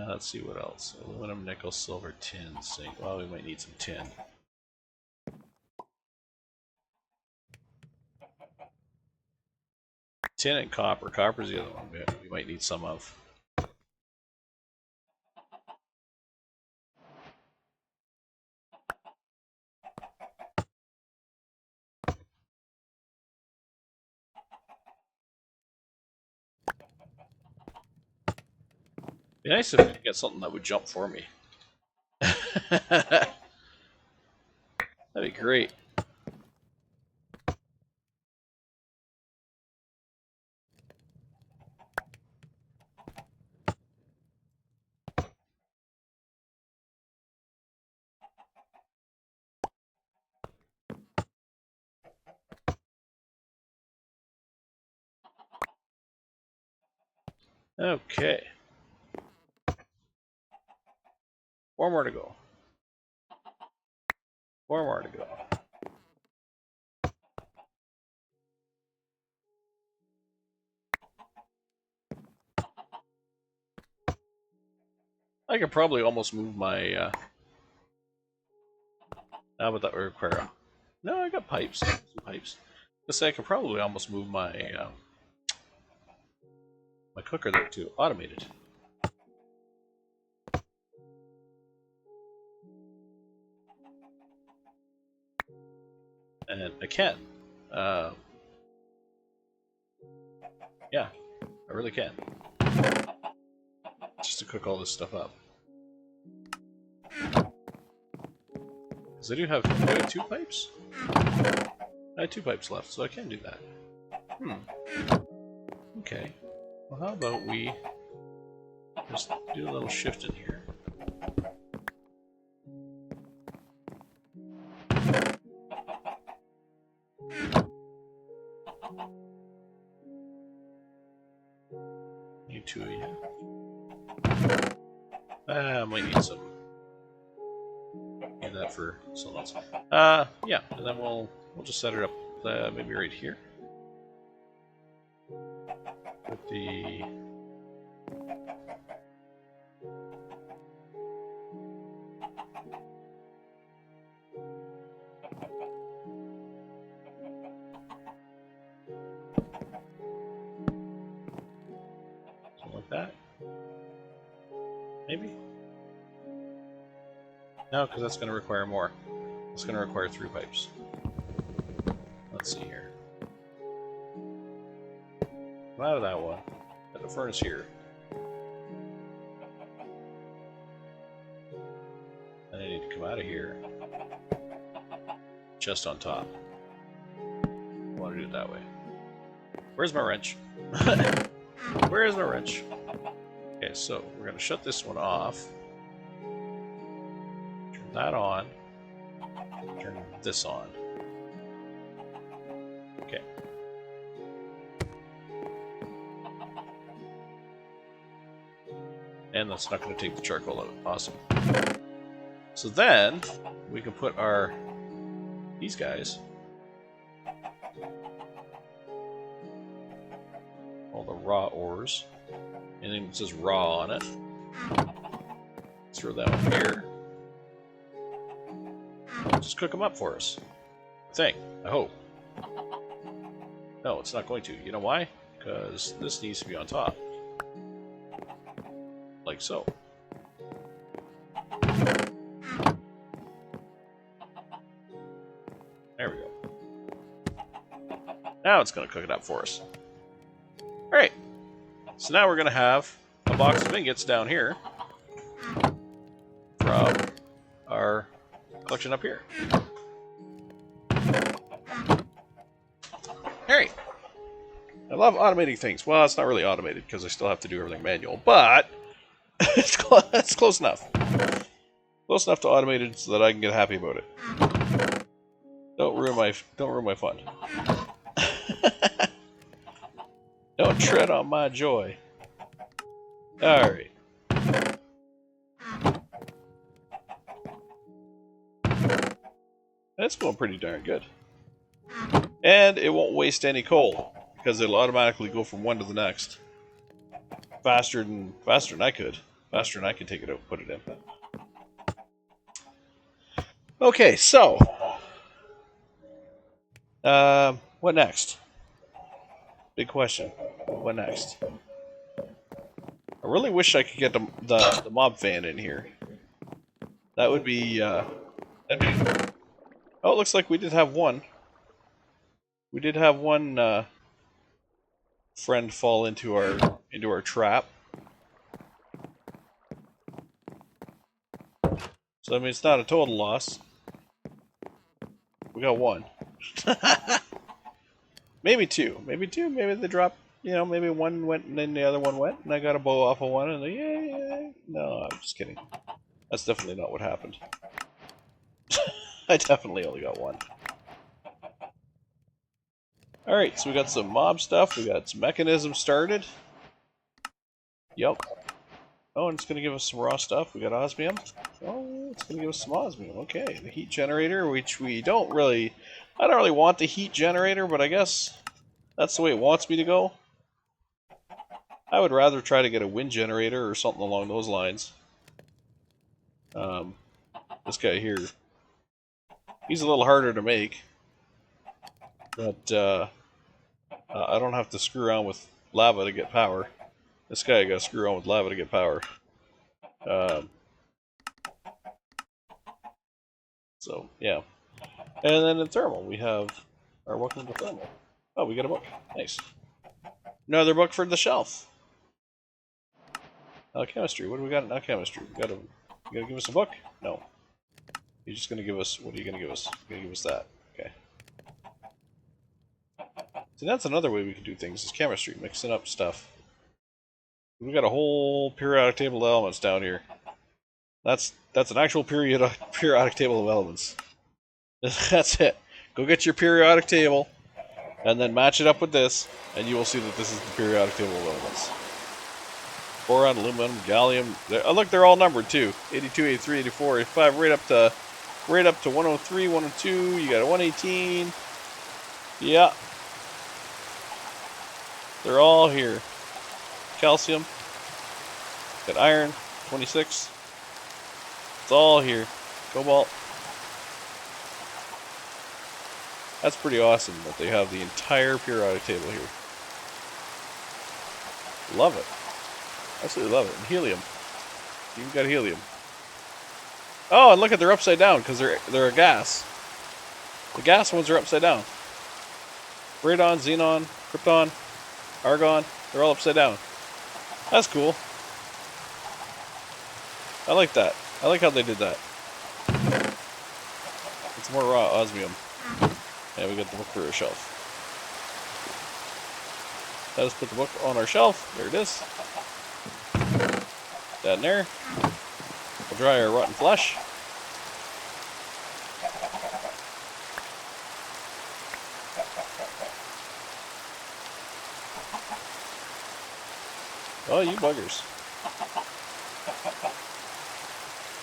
A: Let's see what else. Aluminum, nickel, silver, tin, zinc. Well, we might need some tin. Tin and copper. Copper's the other one we might need some of. Be nice if I could get something that would jump for me. That'd be great. Okay. 4 more to go. 4 more to go. I could probably almost move my. How about that would require? No, I got pipes. Some pipes. I say I could probably almost move my my cooker there to automate it. And I can. Yeah, I really can. Just to cook all this stuff up. Because I do have 2 pipes? I have 2 pipes left, so I can do that. Okay. Well, how about we just do a little shift in here. Need 2 of you. I might need some. Do that for something else. Yeah, and then we'll just set it up maybe right here. Put the something like that. Maybe? No, because that's going to require more. It's going to require 3 pipes. Let's see here. Come out of that one. Got the furnace here. And I need to come out of here. Just on top. I want to do it that way. Where's my wrench? Where's my wrench? Okay, so we're going to shut this one off. Turn that on. Turn this on. Okay. And that's not going to take the charcoal out. Awesome. So then we can put our these guys. All the raw ores. Anything that says raw on it. Throw that one here. Just cook them up for us. I think. I hope. No, it's not going to. You know why? Because this needs to be on top. Like so. There we go. Now it's going to cook it up for us. Alright. So now we're going to have a box of ingots down here from our collection up here. Alright. I love automating things. Well, it's not really automated because I still have to do everything manual, but it's close enough. Close enough to automated so that I can get happy about it. Don't ruin my fun. Don't tread on my joy. Alright. That's going pretty darn good. And it won't waste any coal, because it'll automatically go from one to the next. Faster than I could. Faster than I can take it out and put it in. Okay, so what next? Big question. What next? I really wish I could get the mob fan in here. That would be that'd be. Oh, it looks like we did have one. We did have one friend fall into our trap. So I mean, it's not a total loss. We got one. Maybe two. Maybe two. Maybe they dropped. You know, maybe one went and then the other one went, and I got a bow off of one, and yeah. No, I'm just kidding. That's definitely not what happened. I definitely only got one. Alright, so we got some mob stuff. We got some mechanisms started. Yep. Oh, and it's going to give us some raw stuff. We got osmium. Oh, it's going to give us some osmium. Okay, the heat generator, which we don't really... I don't really want the heat generator, but I guess that's the way it wants me to go. I would rather try to get a wind generator or something along those lines. This guy here, he's a little harder to make, but I don't have to screw around with lava to get power. This guy I gotta screw around with lava to get power. So yeah, and then in thermal we have our welcome to thermal. Oh, we got a book. Nice. Another book for the shelf. Chemistry. What do we got in chemistry? You gotta give us a book? No. You're just gonna give us. What are you gonna give us? You're gonna give us that. Okay. So that's another way we can do things is chemistry, mixing up stuff. We got a whole periodic table of elements down here. That's an actual periodic table of elements. That's it. Go get your periodic table, and then match it up with this, and you will see that this is the periodic table of elements. Boron, aluminum, gallium. Oh, look, they're all numbered too. 82, 83, 84, 85, right up to 103, 102. You got a 118. Yeah. They're all here. Calcium. Got iron, 26. It's all here. Cobalt. That's pretty awesome that they have the entire periodic table here. Love it. Absolutely love it. And helium. You've got helium. Oh, and look at they're upside down because they're a gas. The gas ones are upside down. Radon, xenon, krypton, argon, they're all upside down. That's cool. I like that. I like how they did that. It's more raw osmium. Yeah, we got the book for our shelf. Let us put the book on our shelf. There it is. That in there. We'll dry our rotten flesh. Oh, you buggers.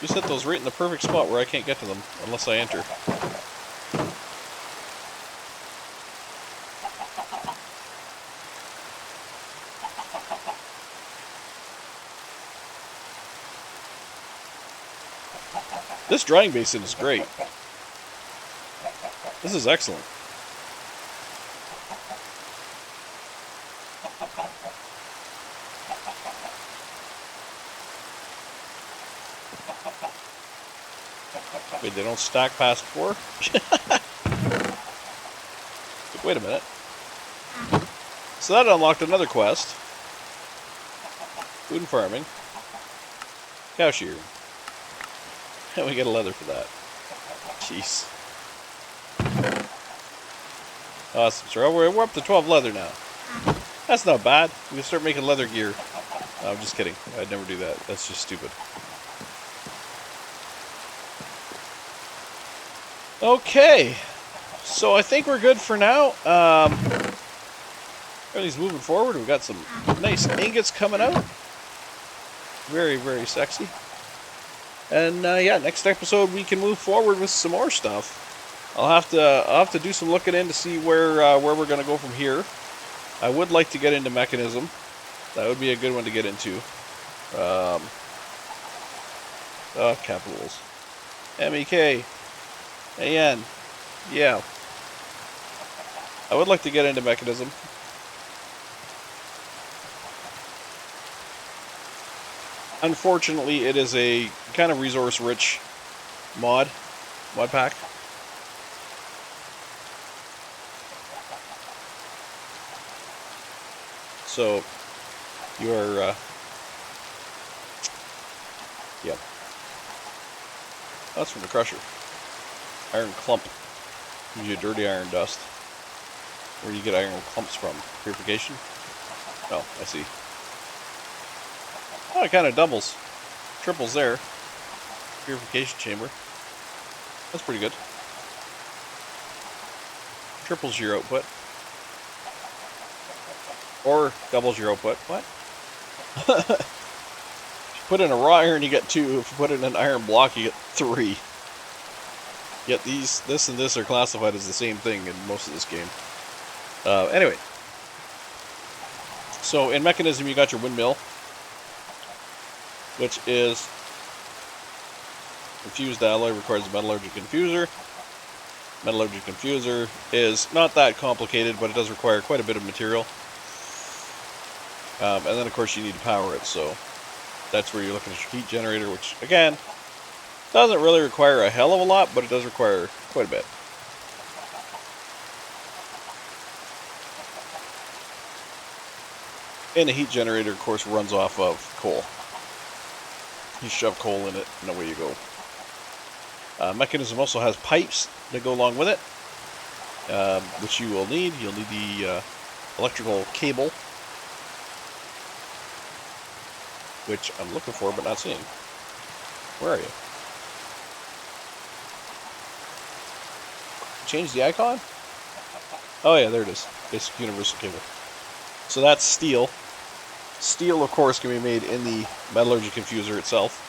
A: You set those right in the perfect spot where I can't get to them unless I enter. This drying basin is great. This is excellent. Wait, they don't stack past 4? Wait a minute. So that unlocked another quest. Food and farming. Cow shearing. And we get a leather for that. Jeez. Awesome. So we're up to 12 leather now. That's not bad. We can start making leather gear. No, I'm just kidding. I'd never do that. That's just stupid. Okay. So I think we're good for now. Everything's moving forward. We've got some nice ingots coming out. Very, very sexy. And yeah, next episode we can move forward with some more stuff. I'll have to do some looking in to see where we're going to go from here. I would like to get into mechanism. That would be a good one to get into. Capitals. MEK. AN. Yeah. I would like to get into mechanism. Unfortunately, it is a kind of resource-rich mod pack. So, you're, yeah. That's from the crusher. Iron clump. Gives you dirty iron dust. Where do you get iron clumps from? Purification? Oh, I see. Oh, it kind of doubles. Triples there. Purification chamber. That's pretty good. Triples your output. Or doubles your output. What? If you put in a raw iron, you get 2. If you put in an iron block, you get 3. Yet this and this are classified as the same thing in most of this game. Anyway. So, in mechanism, you got your windmill, which is infused alloy, requires a metallurgic infuser. Metallurgic infuser is not that complicated, but it does require quite a bit of material. And then, of course, you need to power it, so that's where you're looking at your heat generator, which, again, doesn't really require a hell of a lot, but it does require quite a bit. And the heat generator, of course, runs off of coal. You shove coal in it, and away you go. Mechanism also has pipes that go along with it, which you will need. You'll need the electrical cable, which I'm looking for but not seeing. Where are you? Change the icon? Oh yeah, there it is. Basic universal cable. So that's steel. Steel, of course, can be made in the metallurgic infuser itself.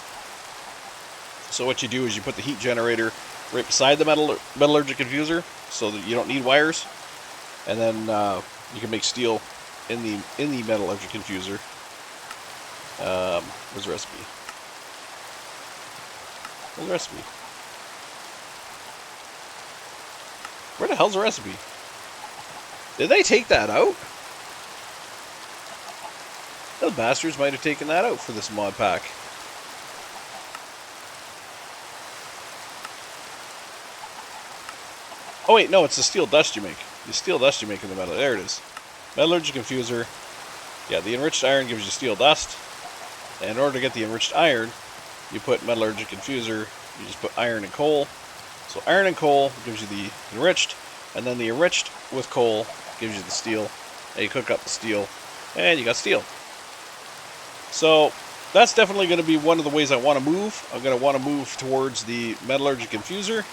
A: So what you do is you put the heat generator right beside the metallurgic infuser, so that you don't need wires, and then you can make steel in the metallurgic infuser. Where's the recipe? Where's the recipe? Where the hell's the recipe? Did they take that out? Those bastards might have taken that out for this mod pack. Oh wait, no, it's the steel dust you make. The steel dust you make in the metal. There it is. Metallurgic infuser. Yeah, the enriched iron gives you steel dust. And in order to get the enriched iron, you put metallurgic infuser. You just put iron and coal. So iron and coal gives you the enriched, and then the enriched with coal gives you the steel. And you cook up the steel, and you got steel. So that's definitely going to be one of the ways I want to move. I'm going to want to move towards the metallurgic infuser.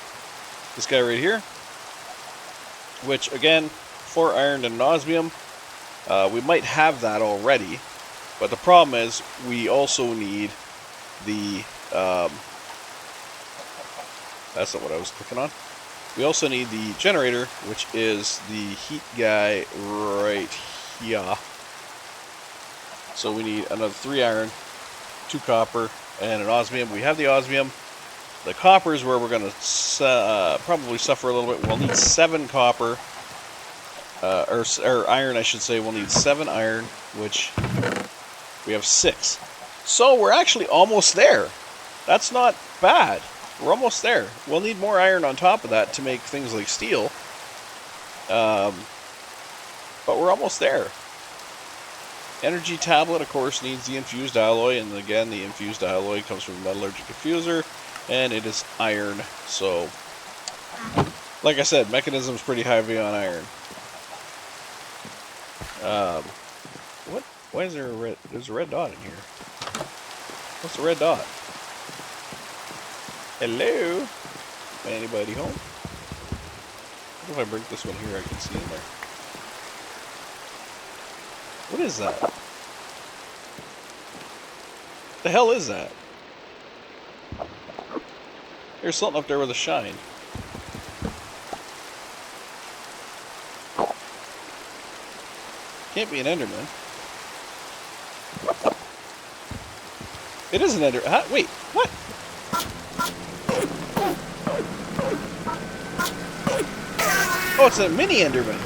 A: This guy right here. Which, again, 4 iron and an osmium. We might have that already. But the problem is, we also need the... that's not what I was clicking on. We also need the generator, which is the heat guy right here. So we need another 3 iron, 2 copper, and an osmium. We have the osmium. The copper is where we're going to probably suffer a little bit. We'll need 7 copper, or iron, I should say. We'll need 7 iron, which we have 6. So we're actually almost there. That's not bad. We're almost there. We'll need more iron on top of that to make things like steel. But we're almost there. Energy tablet, of course, needs the infused alloy, and again, the infused alloy comes from the metallurgic diffuser, and it is iron. So, like I said, mechanism's pretty heavy on iron. What? Why is there a red? There's a red dot in here. What's the red dot? Hello? Anybody home? What if I break this one here? I can see in there. What is that? The hell is that? There's something up there with a shine. Can't be an Enderman. It is an Ender. Huh? Wait, what? Oh, it's a mini Enderman.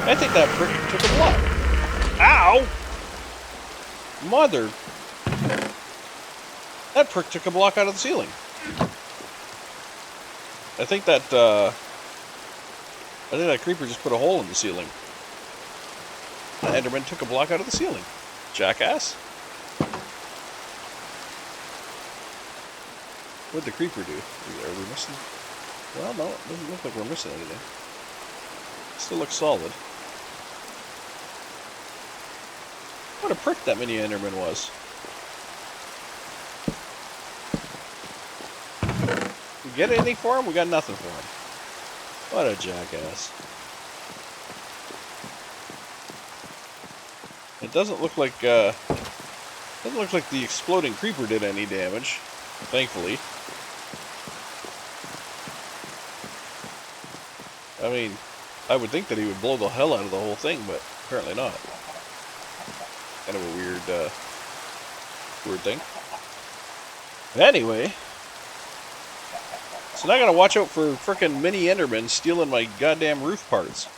A: I think that prick took a block. Ow! Mother. That prick took a block out of the ceiling. I think that creeper just put a hole in the ceiling. The Enderman took a block out of the ceiling. Jackass. What'd the creeper do? Are we missing? Well, no, it doesn't look like we're missing anything. Still looks solid. What a prick that mini Enderman was. We get anything for him? We got nothing for him. What a jackass. It doesn't look like the exploding creeper did any damage, thankfully. I mean, I would think that he would blow the hell out of the whole thing, but apparently not. Kind of a weird thing. Anyway, so now I gotta watch out for frickin' mini Endermen stealing my goddamn roof parts.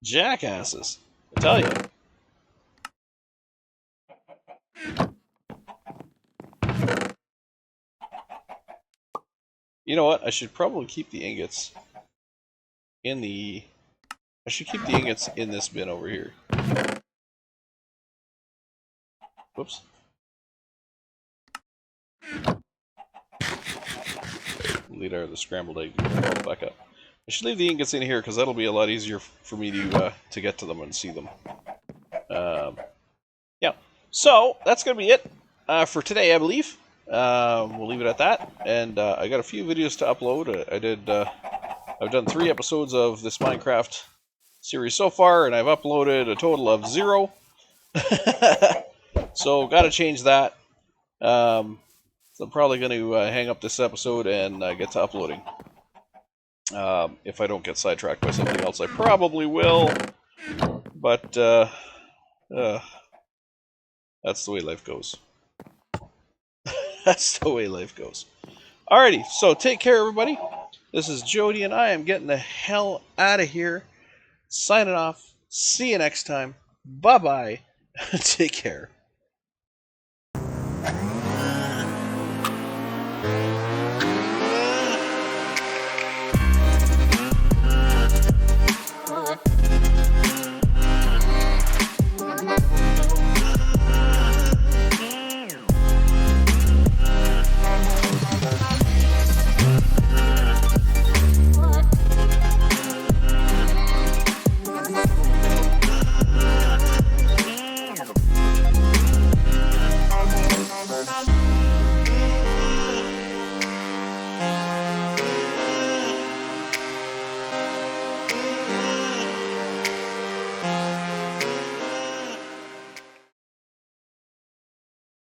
A: Jackasses, I tell you. You know what? I should probably keep the ingots in the... I should keep the ingots in this bin over here. Whoops. Lead out of the scrambled egg. Back up. I should leave the ingots in here because that'll be a lot easier for me to get to them and see them. Yeah. So that's gonna be it for today, I believe. We'll leave it at that. And I got a few videos to upload. I've done 3 episodes of this Minecraft series so far, and I've uploaded a total of 0. So gotta change that. So I'm probably going to hang up this episode and get to uploading. If I don't get sidetracked by something else, I probably will. But that's the way life goes. That's the way life goes. Alrighty, so take care, everybody. This is Jody, and I am getting the hell out of here. Signing off. See you next time. Bye-bye. Take care.